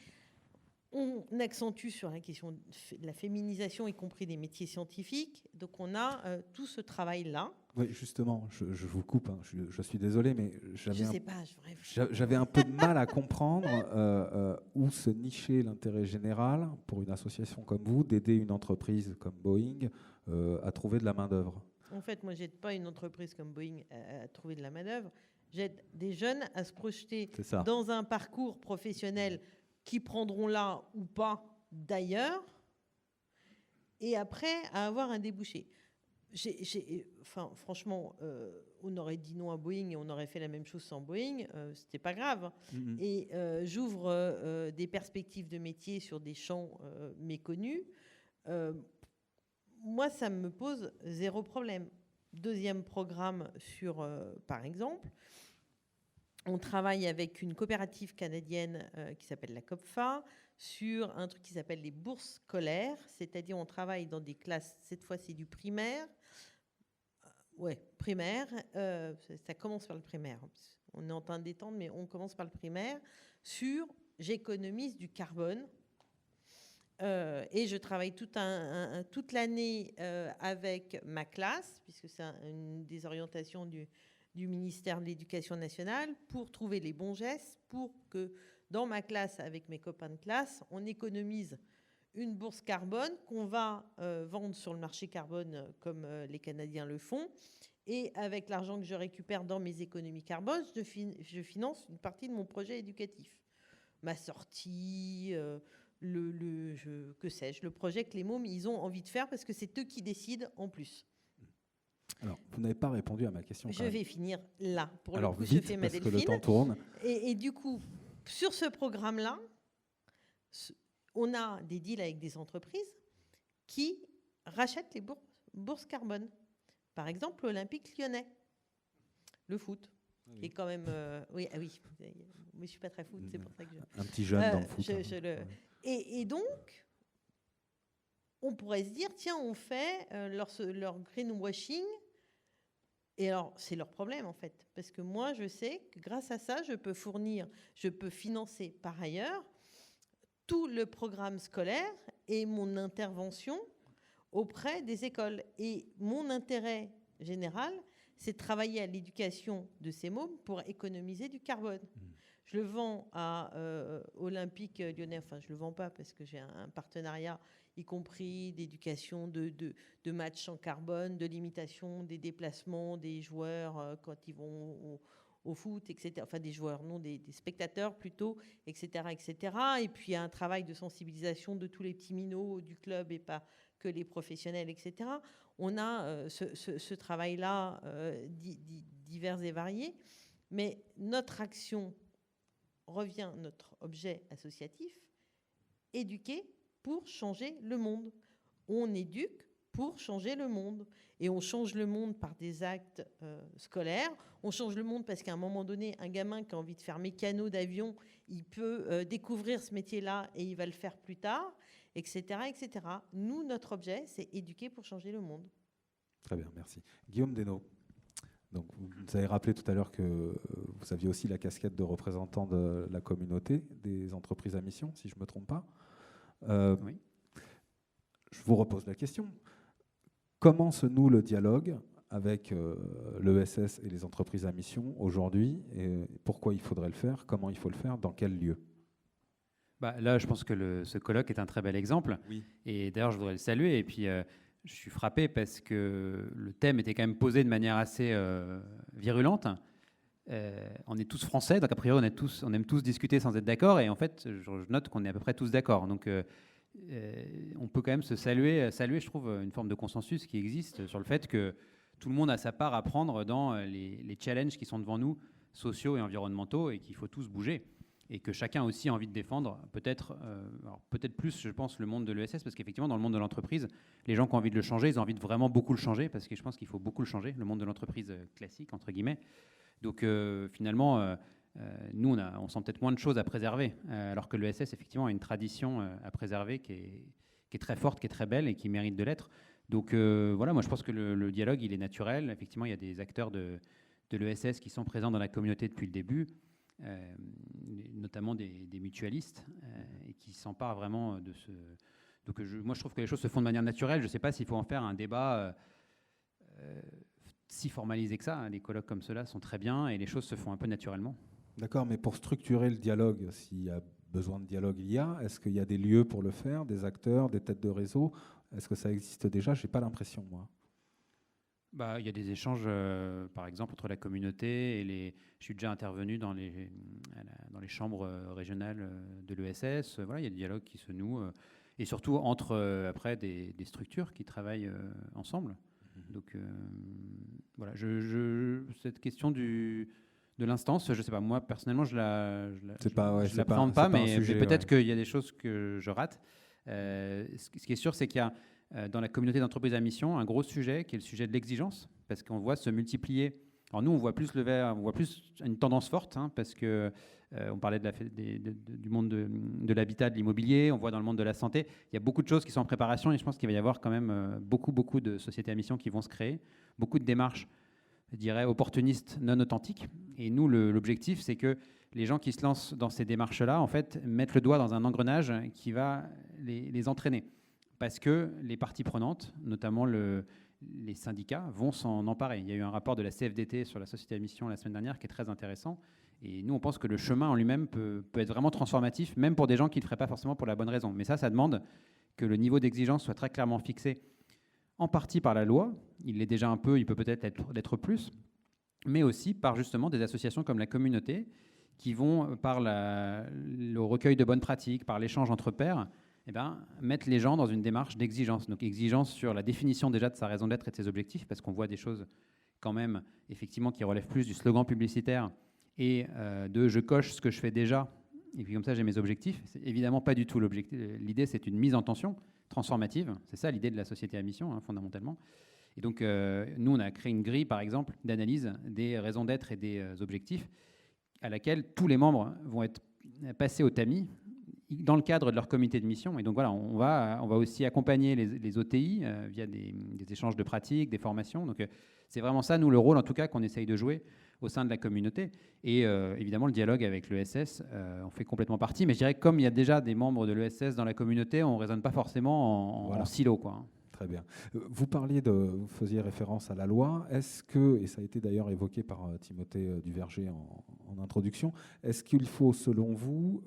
On accentue sur la question de la féminisation, y compris des métiers scientifiques. Donc, on a tout ce travail-là. Oui, justement, je vous coupe, je suis désolé, mais j'avais un peu de mal à comprendre où se nichait l'intérêt général pour une association comme vous d'aider une entreprise comme Boeing à trouver de la main-d'œuvre. En fait, moi, je n'aide pas une entreprise comme Boeing à trouver de la main-d'œuvre. J'aide des jeunes à se projeter dans un parcours professionnel qui prendront là ou pas d'ailleurs, et après à avoir un débouché. Franchement, on aurait dit non à Boeing et on aurait fait la même chose sans Boeing, c'était pas grave. Et j'ouvre des perspectives de métier sur des champs méconnus. Moi, ça me pose 0 problème. Deuxième programme par exemple, on travaille avec une coopérative canadienne qui s'appelle la COPFA sur un truc qui s'appelle les bourses scolaires, c'est-à-dire on travaille dans des classes, cette fois c'est du primaire. Primaire, ça commence par le primaire. On est en train d'étendre, mais on commence par le primaire j'économise du carbone. Et je travaille toute l'année avec ma classe, puisque c'est une des orientations du ministère de l'Éducation nationale, pour trouver les bons gestes, pour que dans ma classe, avec mes copains de classe, on économise une bourse carbone qu'on va vendre sur le marché carbone comme les Canadiens le font. Et avec l'argent que je récupère dans mes économies carbone, je finance une partie de mon projet éducatif. Ma sortie, le projet que les mômes, ils ont envie de faire parce que c'est eux qui décident en plus. Alors, vous n'avez pas répondu à ma question. Je vais finir là. Alors, le coup, vite, je fais ma Delphine. Que le temps tourne. Et du coup, sur ce programme-là, on a des deals avec des entreprises qui rachètent les bourses bourse carbone. Par exemple, l'Olympique lyonnais, le foot, qui est quand même... oui, mais je ne suis pas très foot, c'est pour ça que Un petit jeune dans le foot. Et donc, on pourrait se dire, tiens, on fait leur greenwashing. Et alors, c'est leur problème, en fait. Parce que moi, je sais que grâce à ça, je peux financer par ailleurs tout le programme scolaire et mon intervention auprès des écoles. Et mon intérêt général, c'est de travailler à l'éducation de ces mômes pour économiser du carbone. Je le vends à Olympique Lyonnais, enfin je ne le vends pas parce que j'ai un partenariat, y compris d'éducation de matchs en carbone, de limitation des déplacements des joueurs quand ils vont au foot, etc. Enfin des joueurs, non, des spectateurs plutôt, etc., etc. Et puis il y a un travail de sensibilisation de tous les petits minots du club et pas que les professionnels, etc. On a ce travail-là divers et variés, mais notre action revient, notre objet associatif, éduquer pour changer le monde. On éduque pour changer le monde. Et on change le monde par des actes scolaires. On change le monde parce qu'à un moment donné, un gamin qui a envie de faire mécano d'avion, il peut découvrir ce métier-là et il va le faire plus tard, etc., etc. Nous, notre objet, c'est éduquer pour changer le monde. Très bien, merci. Guillaume Desnaux. Donc, vous avez rappelé tout à l'heure que vous aviez aussi la casquette de représentant de la communauté des entreprises à mission, si je ne me trompe pas. Oui. Je vous repose la question. Comment se noue le dialogue avec l'ESS et les entreprises à mission aujourd'hui, et pourquoi il faudrait le faire, comment il faut le faire, dans quel lieu? Là, je pense que ce colloque est un très bel exemple. Oui. Et d'ailleurs, je voudrais le saluer. Et puis, je suis frappé parce que le thème était quand même posé de manière assez virulente. On est tous français, donc a priori, on aime tous discuter sans être d'accord. Et en fait, je note qu'on est à peu près tous d'accord. Donc, on peut quand même se saluer, je trouve, une forme de consensus qui existe sur le fait que tout le monde a sa part à prendre dans les challenges qui sont devant nous, sociaux et environnementaux, et qu'il faut tous bouger. Et que chacun aussi a envie de défendre, peut-être plus, je pense, le monde de l'ESS, parce qu'effectivement, dans le monde de l'entreprise, les gens qui ont envie de le changer, ils ont envie de vraiment beaucoup le changer, parce que je pense qu'il faut beaucoup le changer, le monde de l'entreprise classique, entre guillemets. Donc, finalement, nous, on sent peut-être moins de choses à préserver, alors que l'ESS, effectivement, a une tradition à préserver qui est très forte, qui est très belle et qui mérite de l'être. Donc, voilà, moi, je pense que le dialogue, il est naturel. Effectivement, il y a des acteurs de l'ESS qui sont présents dans la communauté depuis le début. Notamment des mutualistes et qui s'emparent vraiment de ce... Donc moi je trouve que les choses se font de manière naturelle. Je ne sais pas s'il faut en faire un débat si formalisé que ça. Des colloques comme cela sont très bien et les choses se font un peu naturellement. D'accord, mais pour structurer le dialogue, s'il y a besoin de dialogue, est-ce qu'il y a des lieux pour le faire, des acteurs, des têtes de réseau? Est-ce que ça existe déjà? Je n'ai pas l'impression, moi. Il y a des échanges, par exemple, entre la communauté et je suis déjà intervenu dans les chambres régionales de l'ESS. Voilà, il y a des dialogues qui se nouent, et surtout entre après des structures qui travaillent ensemble. Donc voilà, cette question de l'instance, je ne sais pas, moi personnellement, je l'appréhende pas, mais peut-être qu'il y a des choses que je rate. Ce qui est sûr, c'est qu'il y a dans la communauté d'entreprises à mission un gros sujet qui est le sujet de l'exigence, parce qu'on voit se multiplier. Alors nous, on voit plus on voit plus une tendance forte, parce que on parlait du monde de l'habitat, de l'immobilier, on voit dans le monde de la santé, il y a beaucoup de choses qui sont en préparation et je pense qu'il va y avoir quand même beaucoup de sociétés à mission qui vont se créer, beaucoup de démarches, je dirais, opportunistes, non authentiques. Et nous, l'objectif, c'est que les gens qui se lancent dans ces démarches-là, en fait, mettent le doigt dans un engrenage qui va les entraîner. Parce que les parties prenantes, notamment les syndicats, vont s'en emparer. Il y a eu un rapport de la CFDT sur la société à mission la semaine dernière qui est très intéressant. Et nous, on pense que le chemin en lui-même peut être vraiment transformatif, même pour des gens qui ne le feraient pas forcément pour la bonne raison. Mais ça demande que le niveau d'exigence soit très clairement fixé, en partie par la loi. Il l'est déjà un peu, il peut peut-être l'être plus, mais aussi par justement des associations comme la communauté qui vont, par le recueil de bonnes pratiques, par l'échange entre pairs, mettre les gens dans une démarche d'exigence. Donc exigence sur la définition déjà de sa raison d'être et de ses objectifs, parce qu'on voit des choses quand même, effectivement, qui relèvent plus du slogan publicitaire et de « je coche ce que je fais déjà, et puis comme ça j'ai mes objectifs ». C'est évidemment pas du tout l'objectif. L'idée, c'est une mise en tension transformative. C'est ça l'idée de la société à mission, hein, fondamentalement. Et donc, nous, on a créé une grille, par exemple, d'analyse des raisons d'être et des objectifs, à laquelle tous les membres vont être passés au tamis dans le cadre de leur comité de mission. Et donc voilà, on va aussi accompagner les OTI via des échanges de pratiques, des formations. Donc c'est vraiment ça, nous, le rôle, en tout cas, qu'on essaye de jouer au sein de la communauté. Et évidemment, le dialogue avec l'ESS, on fait complètement partie. Mais je dirais que comme il y a déjà des membres de l'ESS dans la communauté, on ne raisonne pas forcément en silo, quoi. Très bien. Vous faisiez référence à la loi. Est-ce que, et ça a été d'ailleurs évoqué par Timothée Duverger en introduction, est-ce qu'il faut, selon vous,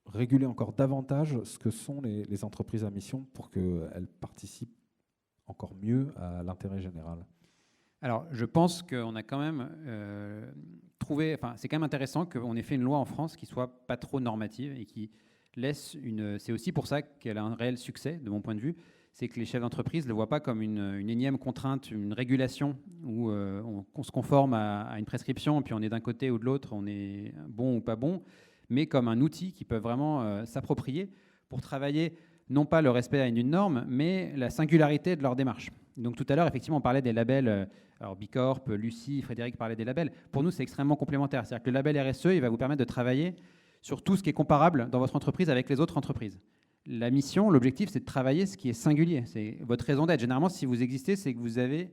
réguler encore davantage ce que sont les entreprises à mission pour qu'elles participent encore mieux à l'intérêt général ? Alors, je pense qu'on a quand même trouvé... Enfin, c'est quand même intéressant qu'on ait fait une loi en France qui soit pas trop normative et qui laisse une... C'est aussi pour ça qu'elle a un réel succès, de mon point de vue. C'est que les chefs d'entreprise ne le voient pas comme une énième contrainte, une régulation où on se conforme à une prescription et puis on est d'un côté ou de l'autre, on est bon ou pas bon, mais comme un outil qu'ils peuvent vraiment s'approprier pour travailler non pas le respect d'une norme, mais la singularité de leur démarche. Donc tout à l'heure, effectivement, on parlait des labels, alors Bicorp, Lucie, Frédéric parlait des labels. Pour nous, c'est extrêmement complémentaire. C'est-à-dire que le label RSE, il va vous permettre de travailler sur tout ce qui est comparable dans votre entreprise avec les autres entreprises. La mission, l'objectif, c'est de travailler ce qui est singulier. C'est votre raison d'être. Généralement, si vous existez, c'est que vous avez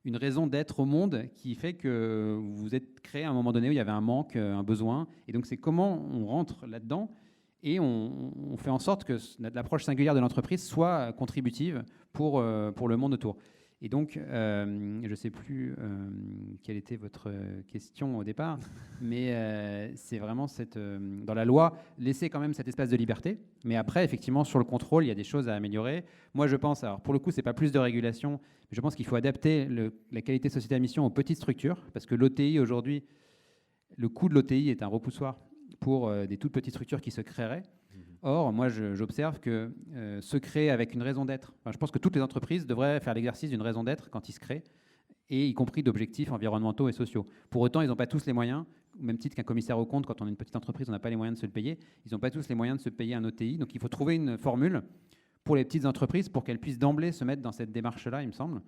une raison d'être au monde qui fait que vous vous êtes créé à un moment donné où il y avait un manque, un besoin. Et donc, c'est comment on rentre là-dedans et on fait en sorte que l'approche singulière de l'entreprise soit contributive pour le monde autour. Et donc, je ne sais plus quelle était votre question au départ, mais c'est vraiment dans la loi, laisser quand même cet espace de liberté. Mais après, effectivement, sur le contrôle, il y a des choses à améliorer. Moi, je pense, alors pour le coup, ce n'est pas plus de régulation, mais je pense qu'il faut adapter la qualité de société à mission aux petites structures, parce que l'OTI, aujourd'hui, le coût de l'OTI est un repoussoir pour des toutes petites structures qui se créeraient. Or, moi, j'observe que se créer avec une raison d'être, je pense que toutes les entreprises devraient faire l'exercice d'une raison d'être quand ils se créent, et y compris d'objectifs environnementaux et sociaux. Pour autant, ils n'ont pas tous les moyens, au même titre qu'un commissaire aux comptes, quand on est une petite entreprise, on n'a pas les moyens de se le payer, ils n'ont pas tous les moyens de se payer un OTI, donc il faut trouver une formule pour les petites entreprises pour qu'elles puissent d'emblée se mettre dans cette démarche-là, il me semble.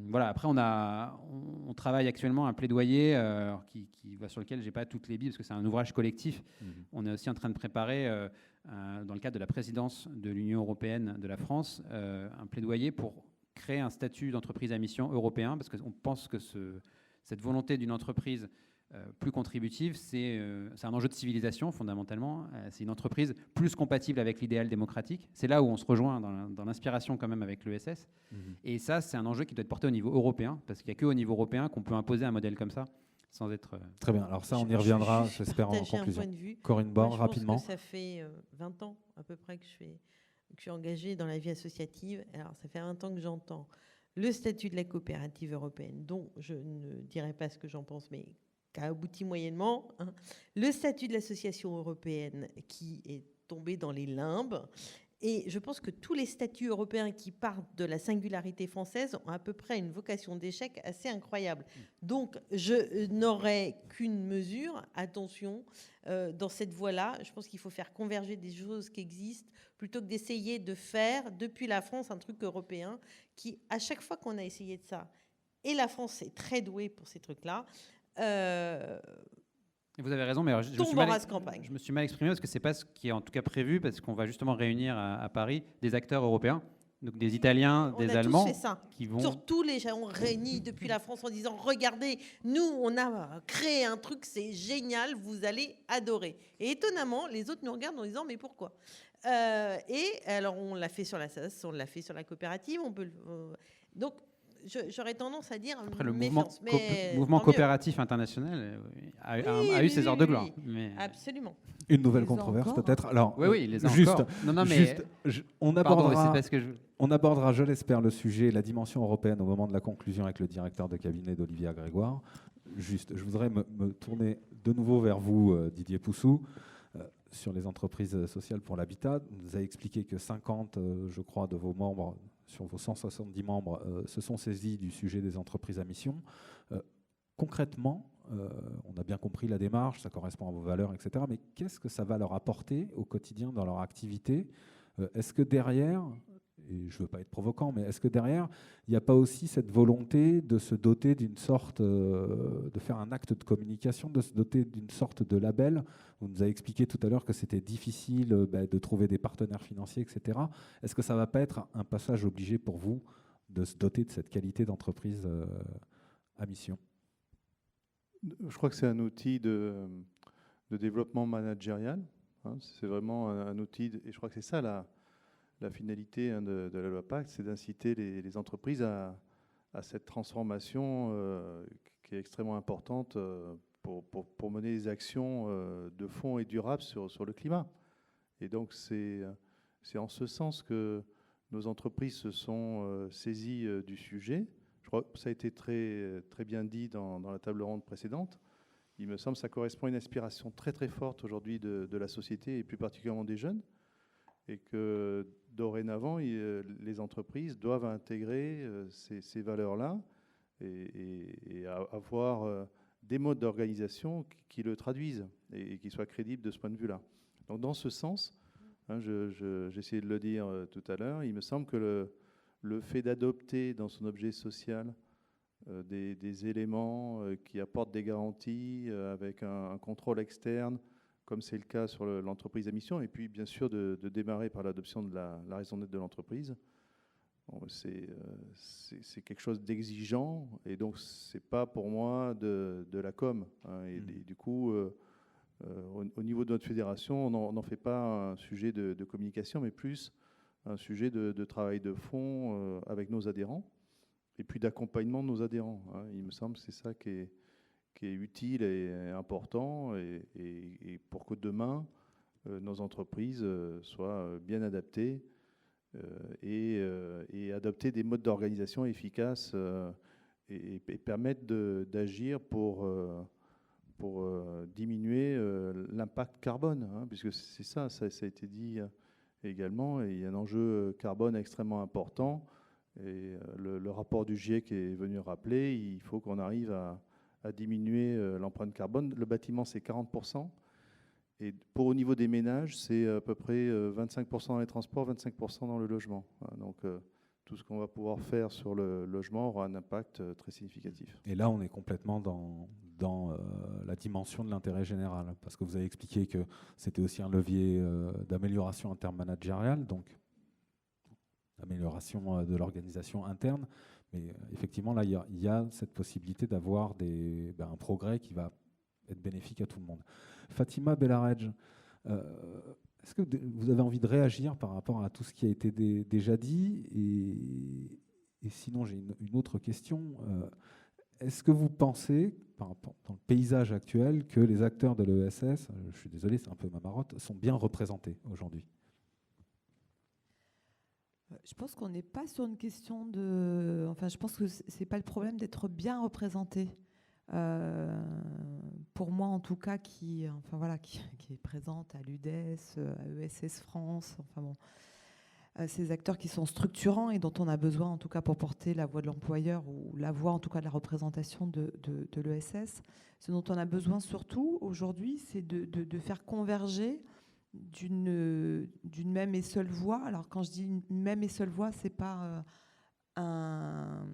Voilà. Après, on travaille actuellement un plaidoyer sur lequel je n'ai pas toutes les billes, parce que c'est un ouvrage collectif. On est aussi en train de préparer, dans le cadre de la présidence de l'Union européenne de la France, un plaidoyer pour créer un statut d'entreprise à mission européen, parce qu'on pense que cette volonté d'une entreprise plus contributive, c'est un enjeu de civilisation fondamentalement. C'est une entreprise plus compatible avec l'idéal démocratique. C'est là où on se rejoint dans l'inspiration quand même avec l'ESS. Et ça, c'est un enjeu qui doit être porté au niveau européen, parce qu'il n'y a qu'au niveau européen qu'on peut imposer un modèle comme ça sans être... Très bien, alors ça, on y reviendra, j'espère, en conclusion. Corinne Bord, rapidement. Ça fait 20 ans à peu près que je suis engagée dans la vie associative. Alors, ça fait 20 ans que j'entends le statut de la coopérative européenne, dont je ne dirai pas ce que j'en pense, mais qui a abouti moyennement, hein. Le statut de l'association européenne qui est tombé dans les limbes. Et je pense que tous les statuts européens qui partent de la singularité française ont à peu près une vocation d'échec assez incroyable. Donc, je n'aurais qu'une mesure, attention, dans cette voie-là. Je pense qu'il faut faire converger des choses qui existent plutôt que d'essayer de faire, depuis la France, un truc européen qui, à chaque fois qu'on a essayé de ça, et la France est très douée pour ces trucs-là, vous avez raison, mais alors, je me suis mal exprimé parce que ce n'est pas ce qui est en tout cas prévu, parce qu'on va justement réunir à Paris des acteurs européens, donc des Italiens, des Allemands, qui vont... Surtout les gens réunis depuis la France en disant « Regardez, nous, on a créé un truc, c'est génial, vous allez adorer. » Et étonnamment, les autres nous regardent en disant « Mais pourquoi ?» Et alors, on l'a fait sur la SAS, on l'a fait sur la coopérative, on peut... Donc, j'aurais tendance à dire... Après, le mouvement coopératif international a eu ses heures de gloire. Oui, mais... Absolument. Une nouvelle controverse, peut-être. Alors, oui, les juste, non, mais... on abordera, je l'espère, le sujet, la dimension européenne au moment de la conclusion avec le directeur de cabinet d'Olivia Grégoire. Juste, je voudrais me tourner de nouveau vers vous, Didier Poussou, sur les entreprises sociales pour l'habitat. Vous nous avez expliqué que 50, je crois, de vos membres, sur vos 170 membres, se sont saisis du sujet des entreprises à mission. Concrètement, on a bien compris la démarche, ça correspond à vos valeurs, etc. Mais qu'est-ce que ça va leur apporter au quotidien dans leur activité ? Est-ce que derrière, et je ne veux pas être provocant, mais est-ce que derrière, il n'y a pas aussi cette volonté de se doter d'une sorte, de faire un acte de communication, de se doter d'une sorte de label? Vous nous avez expliqué tout à l'heure que c'était difficile de trouver des partenaires financiers, etc. Est-ce que ça ne va pas être un passage obligé pour vous de se doter de cette qualité d'entreprise à mission? Je crois que c'est un outil de développement managérial. Hein, c'est vraiment un outil, et je crois que c'est ça la finalité de la loi Pacte, c'est d'inciter les entreprises à cette transformation qui est extrêmement importante pour mener des actions de fond et durables sur le climat. Et donc c'est en ce sens que nos entreprises se sont saisies du sujet. Je crois que ça a été très, très bien dit dans la table ronde précédente. Il me semble que ça correspond à une aspiration très très forte aujourd'hui de la société et plus particulièrement des jeunes, et que dorénavant, les entreprises doivent intégrer ces valeurs-là et avoir des modes d'organisation qui le traduisent et qui soient crédibles de ce point de vue-là. Donc dans ce sens, hein, j'ai essayé de le dire tout à l'heure, il me semble que le fait d'adopter dans son objet social des éléments qui apportent des garanties avec un contrôle externe, comme c'est le cas sur l'entreprise à mission, et puis bien sûr de démarrer par l'adoption de la raison d'être de l'entreprise. Bon, c'est quelque chose d'exigeant, et donc c'est pas pour moi de la com. Hein, et du coup, au niveau de notre fédération, on n'en fait pas un sujet de communication, mais plus un sujet de travail de fond avec nos adhérents, et puis d'accompagnement de nos adhérents. Hein. Il me semble que c'est ça qui est utile et important, et pour que demain, nos entreprises soient bien adaptées et adopter des modes d'organisation efficaces et permettre d'agir pour diminuer l'impact carbone, hein, puisque c'est ça a été dit également, et il y a un enjeu carbone extrêmement important. Et le rapport du GIEC est venu rappeler, il faut qu'on arrive à diminuer l'empreinte carbone. Le bâtiment, c'est 40%. Et au niveau des ménages, c'est à peu près 25% dans les transports, 25% dans le logement. Donc tout ce qu'on va pouvoir faire sur le logement aura un impact très significatif. Et là, on est complètement dans la dimension de l'intérêt général, parce que vous avez expliqué que c'était aussi un levier d'amélioration en termes managérial, donc amélioration de l'organisation interne. Mais effectivement, là, il y a cette possibilité d'avoir un progrès qui va être bénéfique à tout le monde. Fatima Belaredj, est-ce que vous avez envie de réagir par rapport à tout ce qui a été déjà dit? Et sinon, j'ai une autre question. Est-ce que vous pensez, dans le paysage actuel, que les acteurs de l'ESS, je suis désolé, c'est un peu ma marotte, sont bien représentés aujourd'hui? Je pense qu'on n'est pas sur une question de... Enfin, je pense que ce n'est pas le problème d'être bien représenté. Pour moi, en tout cas, qui est présente à l'UDES, à ESS France, enfin bon, ces acteurs qui sont structurants et dont on a besoin, en tout cas, pour porter la voix de l'employeur ou la voix, en tout cas, de la représentation de l'ESS. Ce dont on a besoin surtout aujourd'hui, c'est de faire converger d'une même et seule voix. Alors quand je dis une même et seule voix, c'est pas un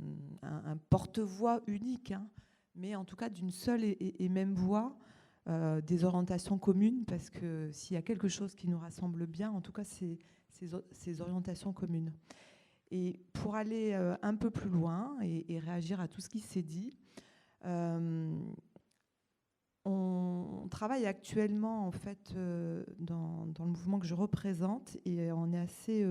porte-voix unique, hein, mais en tout cas d'une seule et même voix, des orientations communes, parce que s'il y a quelque chose qui nous rassemble bien, en tout cas c'est ces orientations communes. Et pour aller un peu plus loin et réagir à tout ce qui s'est dit, on travaille actuellement en fait dans le mouvement que je représente, et on est assez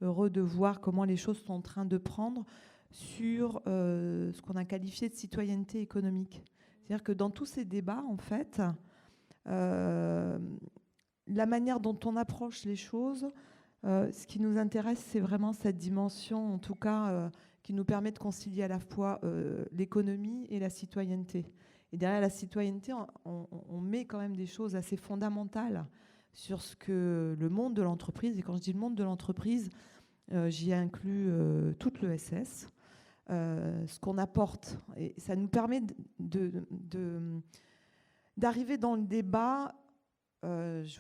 heureux de voir comment les choses sont en train de prendre sur ce qu'on a qualifié de citoyenneté économique. C'est-à-dire que dans tous ces débats, en fait, la manière dont on approche les choses, ce qui nous intéresse, c'est vraiment cette dimension, en tout cas, qui nous permet de concilier à la fois l'économie et la citoyenneté. Et derrière la citoyenneté, on met quand même des choses assez fondamentales sur ce que le monde de l'entreprise, et quand je dis le monde de l'entreprise, j'y inclus toute l'ESS, ce qu'on apporte. Et ça nous permet d'arriver dans le débat j'ai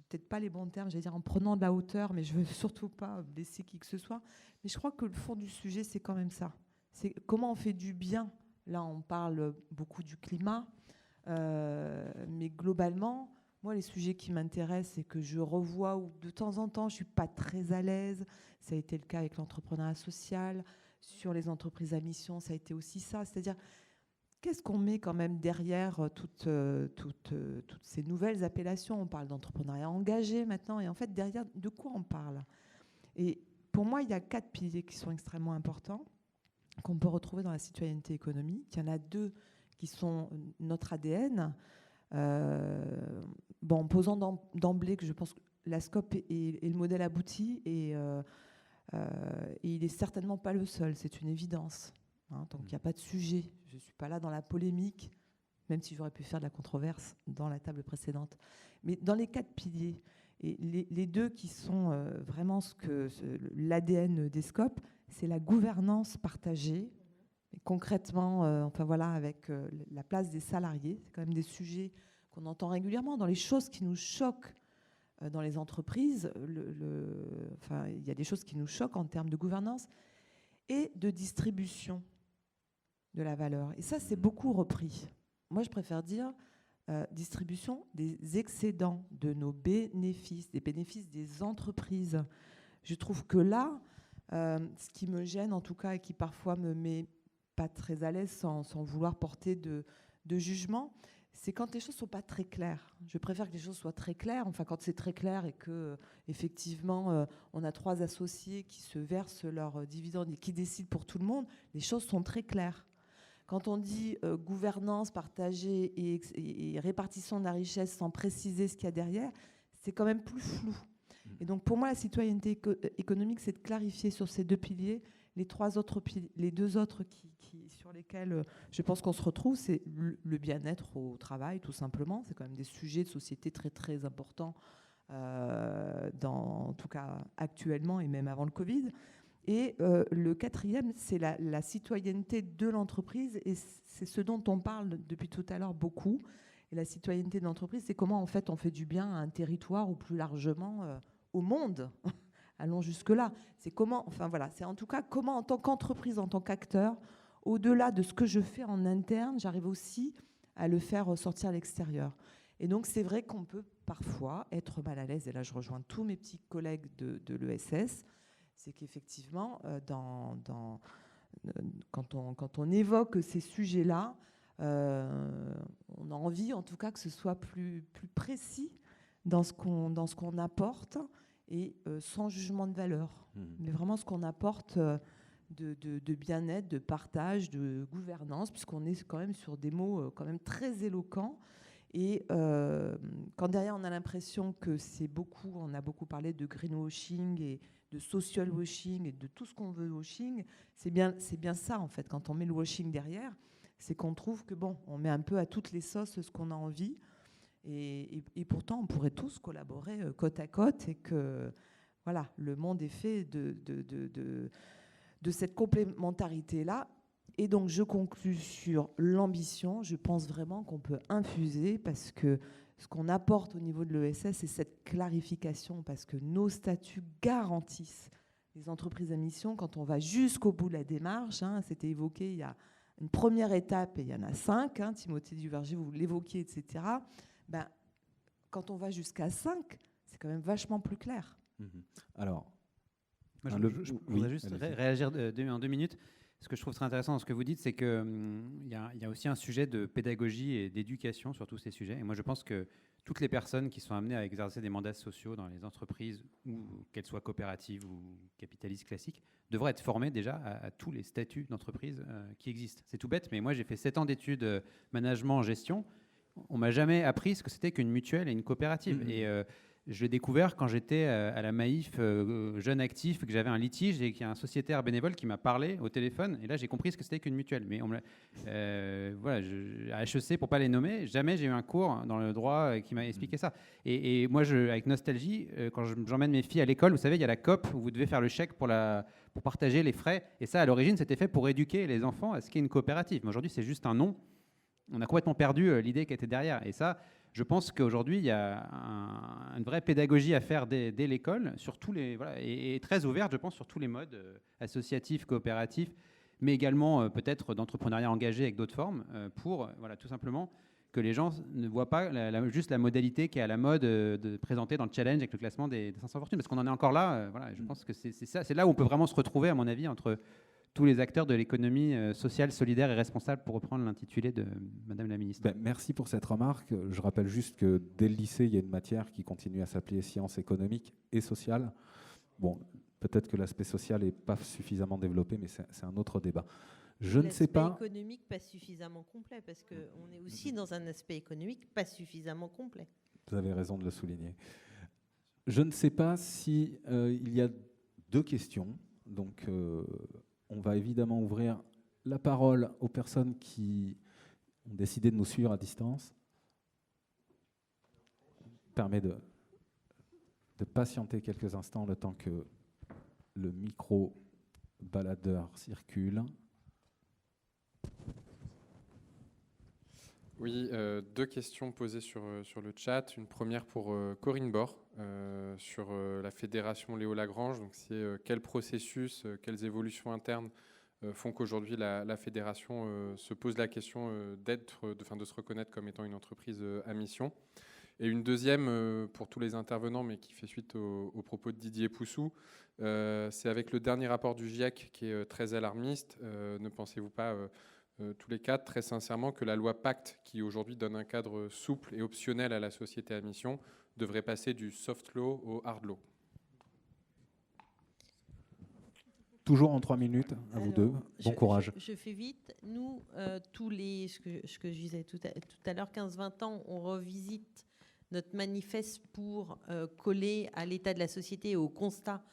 peut-être pas les bons termes, j'allais dire en prenant de la hauteur, mais je veux surtout pas blesser qui que ce soit. Mais je crois que le fond du sujet, c'est quand même ça. C'est comment on fait du bien. Là, on parle beaucoup du climat, mais globalement, moi, les sujets qui m'intéressent, c'est que je revois où de temps en temps, je suis pas très à l'aise. Ça a été le cas avec l'entrepreneuriat social. Sur les entreprises à mission, ça a été aussi ça. C'est-à-dire, qu'est-ce qu'on met quand même derrière toutes ces nouvelles appellations? On parle d'entrepreneuriat engagé maintenant, et en fait, derrière, de quoi on parle? Et pour moi, il y a 4 piliers qui sont extrêmement importants, qu'on peut retrouver dans la citoyenneté économique. Il y en a 2 qui sont notre ADN. En posant d'emblée que je pense que la SCOP est le modèle abouti, et il n'est certainement pas le seul, c'est une évidence. Donc il n'y a pas de sujet. Je ne suis pas là dans la polémique, même si j'aurais pu faire de la controverse dans la table précédente. Mais dans les 4 piliers, et les 2 qui sont vraiment l'ADN des SCOP, c'est la gouvernance partagée. Et concrètement, avec la place des salariés, c'est quand même des sujets qu'on entend régulièrement dans les choses qui nous choquent dans les entreprises. Il y a des choses qui nous choquent en termes de gouvernance et de distribution de la valeur. Et ça, c'est beaucoup repris. Moi, je préfère dire distribution des excédents, de nos bénéfices, des bénéfices des entreprises. Je trouve que là, ce qui me gêne en tout cas et qui parfois me met pas très à l'aise sans vouloir porter de jugement, c'est quand les choses sont pas très claires. Je préfère que les choses soient très claires. Enfin, quand c'est très clair et que effectivement on a 3 associés qui se versent leurs dividendes et qui décident pour tout le monde, les choses sont très claires. Quand on dit gouvernance partagée et répartition de la richesse sans préciser ce qu'il y a derrière, c'est quand même plus flou. Et donc pour moi, la citoyenneté économique, c'est de clarifier sur ces 2 piliers. Les 2 autres sur lesquels je pense qu'on se retrouve, c'est le bien-être au travail, tout simplement. C'est quand même des sujets de société très, très importants, en tout cas actuellement et même avant le Covid. Et le 4e, c'est la citoyenneté de l'entreprise. Et c'est ce dont on parle depuis tout à l'heure beaucoup. Et la citoyenneté de l'entreprise, c'est comment en fait on fait du bien à un territoire ou plus largement au monde. Allons jusque-là. C'est c'est en tout cas comment, en tant qu'entreprise, en tant qu'acteur, au-delà de ce que je fais en interne, j'arrive aussi à le faire sortir à l'extérieur. Et donc, c'est vrai qu'on peut parfois être mal à l'aise. Et là, je rejoins tous mes petits collègues de l'ESS. C'est qu'effectivement, quand on évoque ces sujets-là, on a envie, en tout cas, que ce soit plus précis dans ce qu'on apporte, et sans jugement de valeur, mais vraiment ce qu'on apporte de bien-être, de partage, de gouvernance, puisqu'on est quand même sur des mots quand même très éloquents. Et quand derrière on a l'impression que on a beaucoup parlé de greenwashing et de social washing et de tout ce qu'on veut washing, c'est bien ça en fait. Quand on met le washing derrière, c'est qu'on trouve que on met un peu à toutes les sauces ce qu'on a envie. Et pourtant, on pourrait tous collaborer côte à côte, et que voilà, le monde est fait de cette complémentarité-là. Et donc, je conclus sur l'ambition. Je pense vraiment qu'on peut infuser, parce que ce qu'on apporte au niveau de l'ESS, c'est cette clarification, parce que nos statuts garantissent les entreprises à mission quand on va jusqu'au bout de la démarche. C'était évoqué, il y a une première étape et il y en a 5. Timothée Duverger, vous l'évoquiez, etc. Quand on va jusqu'à 5, c'est quand même vachement plus clair. Alors, moi, je voudrais juste réagir en 2 minutes. Ce que je trouve très intéressant dans ce que vous dites, c'est qu'il y a aussi un sujet de pédagogie et d'éducation sur tous ces sujets. Et moi, je pense que toutes les personnes qui sont amenées à exercer des mandats sociaux dans les entreprises, ou qu'elles soient coopératives ou capitalistes classiques, devraient être formées déjà à tous les statuts d'entreprise qui existent. C'est tout bête, mais moi, j'ai fait 7 ans d'études management en gestion. On m'a jamais appris ce que c'était qu'une mutuelle et une coopérative. Et je l'ai découvert quand j'étais à la Maïf, jeune actif, que j'avais un litige et qu'il y a un sociétaire bénévole qui m'a parlé au téléphone. Et là, j'ai compris ce que c'était qu'une mutuelle. Mais à HEC, pour pas les nommer, jamais j'ai eu un cours dans le droit qui m'a expliqué ça. Et moi, avec nostalgie, quand j'emmène mes filles à l'école, vous savez, il y a la COP où vous devez faire le chèque pour partager les frais. Et ça, à l'origine, c'était fait pour éduquer les enfants à ce qu'est une coopérative. Mais aujourd'hui, c'est juste un nom. On a complètement perdu l'idée qui était derrière. Et ça, Je pense qu'aujourd'hui, il y a une vraie pédagogie à faire dès l'école, sur tous les, voilà, et très ouverte, je pense, sur tous les modes associatifs, coopératifs, mais également peut-être d'entrepreneuriat engagé avec d'autres formes, pour voilà, tout simplement que les gens ne voient pas juste la modalité qui est à la mode de présenter dans le challenge avec le classement des 500 fortunes, parce qu'on en est encore là. Voilà, je pense que c'est là où on peut vraiment se retrouver, à mon avis, entre tous les acteurs de l'économie sociale, solidaire et responsable, pour reprendre l'intitulé de Madame la Ministre. Merci pour cette remarque. Je rappelle juste que dès le lycée, il y a une matière qui continue à s'appeler sciences économiques et sociales. Bon, peut-être que l'aspect social n'est pas suffisamment développé, mais c'est un autre débat. Je ne sais pas. L'aspect économique pas suffisamment complet, parce qu'on est aussi dans un aspect économique pas suffisamment complet. Vous avez raison de le souligner. Je ne sais pas si il y a 2 questions. Donc, on va évidemment ouvrir la parole aux personnes qui ont décidé de nous suivre à distance. Permet de patienter quelques instants le temps que le micro baladeur circule. Oui, 2 questions posées sur le chat. Une première pour Corinne Bord sur la fédération Léo Lagrange. Donc, c'est quel processus, quelles évolutions internes font qu'aujourd'hui la fédération se pose la question de se reconnaître comme étant une entreprise à mission. Et une deuxième pour tous les intervenants, mais qui fait suite aux propos de Didier Poussou, c'est avec le dernier rapport du GIEC qui est très alarmiste. Ne pensez-vous pas tous les quatre, très sincèrement, que la loi Pacte, qui aujourd'hui donne un cadre souple et optionnel à la société à mission, devrait passer du soft law au hard law? Toujours en 3 minutes, à vous deux. Bon courage. Je fais vite. Nous, ce que je disais tout à l'heure, 15-20 ans, on revisite notre manifeste pour coller à l'état de la société et au constat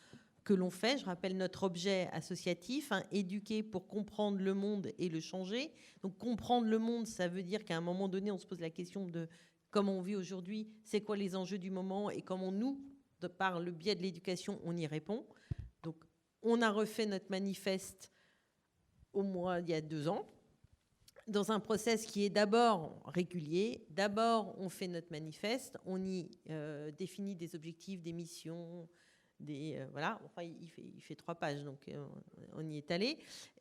que l'on fait. Je rappelle notre objet associatif, éduquer pour comprendre le monde et le changer. Donc comprendre le monde, ça veut dire qu'à un moment donné, on se pose la question de comment on vit aujourd'hui, c'est quoi les enjeux du moment et comment nous, par le biais de l'éducation, on y répond. Donc on a refait notre manifeste il y a 2 ans, dans un process qui est d'abord régulier. D'abord, on fait notre manifeste, on y définit des objectifs, des missions, voilà. Enfin, il fait 3 pages, donc on y est allé.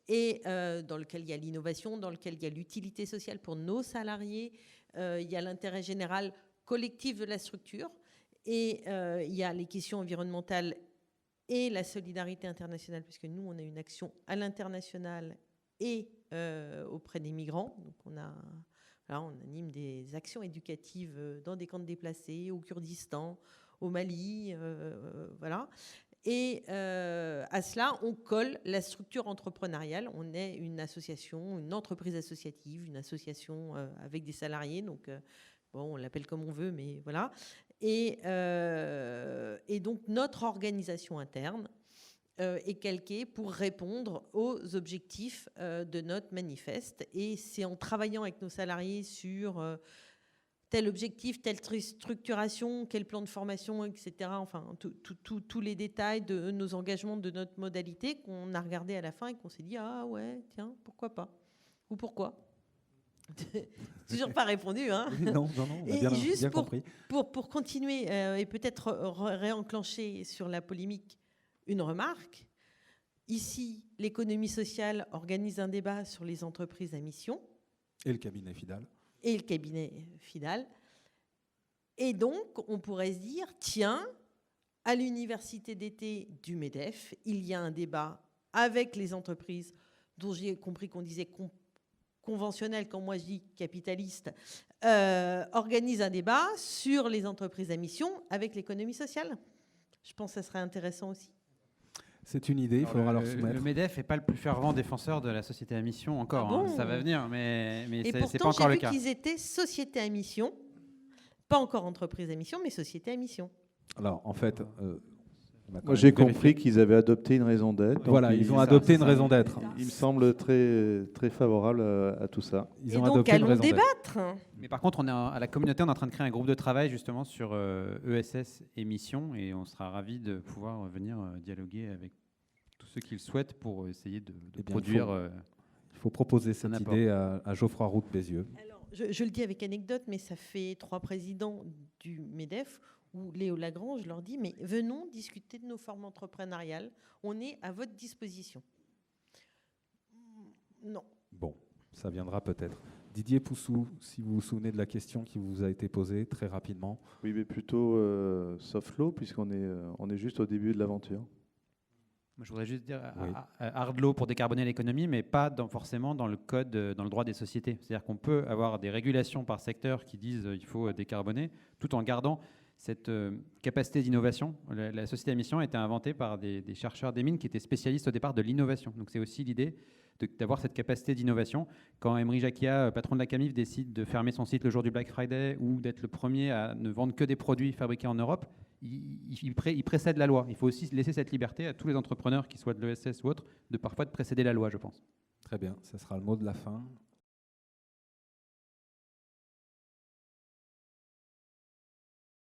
Et dans lequel il y a l'innovation, dans lequel il y a l'utilité sociale pour nos salariés, il y a l'intérêt général collectif de la structure, et il y a les questions environnementales et la solidarité internationale, puisque nous, on a une action à l'international et auprès des migrants. Donc on anime des actions éducatives dans des camps de déplacés, au Kurdistan, au Mali, voilà. Et à cela, on colle la structure entrepreneuriale. On est une association, une entreprise associative, une association avec des salariés. Donc, on l'appelle comme on veut, mais voilà. Et donc, notre organisation interne est calquée pour répondre aux objectifs de notre manifeste. Et c'est en travaillant avec nos salariés sur tel objectif, telle structuration, quel plan de formation, etc. Enfin, tous les détails de nos engagements, de notre modalité, qu'on a regardé à la fin et qu'on s'est dit « Ah ouais, tiens, pourquoi pas ?» ou « Pourquoi ?» Toujours pas répondu, hein. Non, on a bien compris. Pour continuer et peut-être réenclencher sur la polémique une remarque. Ici, l'économie sociale organise un débat sur les entreprises à mission. Et le cabinet FIDAL. Et le cabinet FIDAL. Et donc, on pourrait se dire, tiens, à l'université d'été du MEDEF, il y a un débat avec les entreprises dont j'ai compris qu'on disait conventionnel, quand moi je dis capitaliste, organise un débat sur les entreprises à mission avec l'économie sociale. Je pense que ça serait intéressant aussi. C'est une idée, il faudra leur soumettre. Le MEDEF n'est pas le plus fervent défenseur de la société à mission encore. Ah bon, ça va venir, mais et c'est pas pourtant, encore le cas. J'ai vu qu'ils étaient société à mission, pas encore entreprise à mission, mais société à mission. Alors, en fait... moi, j'ai compris qu'ils avaient adopté une raison d'être. Voilà, ils ont adopté une raison d'être. Il me semble très, très favorable à tout ça. Ils ont donc, adopté une allons raison débattre. Mais par contre, à la communauté, on est en train de créer un groupe de travail justement sur ESS et mission, et on sera ravis de pouvoir venir dialoguer avec tous ceux qui le souhaitent pour essayer de produire... Il faut proposer cette idée à Geoffroy Roux de Bézieux. Alors, Je le dis avec anecdote, mais ça fait 3 présidents du MEDEF où Léo Lagrange leur dit, mais venons discuter de nos formes entrepreneuriales, on est à votre disposition. Non. Bon, ça viendra peut-être. Didier Poussou, si vous vous souvenez de la question qui vous a été posée très rapidement. Oui, mais plutôt soft law, puisqu'on est juste au début de l'aventure. Moi, je voudrais juste dire Oui. hard law pour décarboner l'économie, mais pas forcément dans le code, dans le droit des sociétés. C'est-à-dire qu'on peut avoir des régulations par secteur qui disent il faut décarboner, tout en gardant cette capacité d'innovation. La société à mission a été inventée par des chercheurs des mines qui étaient spécialistes au départ de l'innovation. Donc c'est aussi l'idée d'avoir cette capacité d'innovation. Quand Emery Jacquia, patron de la Camif, décide de fermer son site le jour du Black Friday ou d'être le premier à ne vendre que des produits fabriqués en Europe, il précède la loi. Il faut aussi laisser cette liberté à tous les entrepreneurs, qu'ils soient de l'ESS ou autres, de parfois de précéder la loi, je pense. Très bien, ça sera le mot de la fin.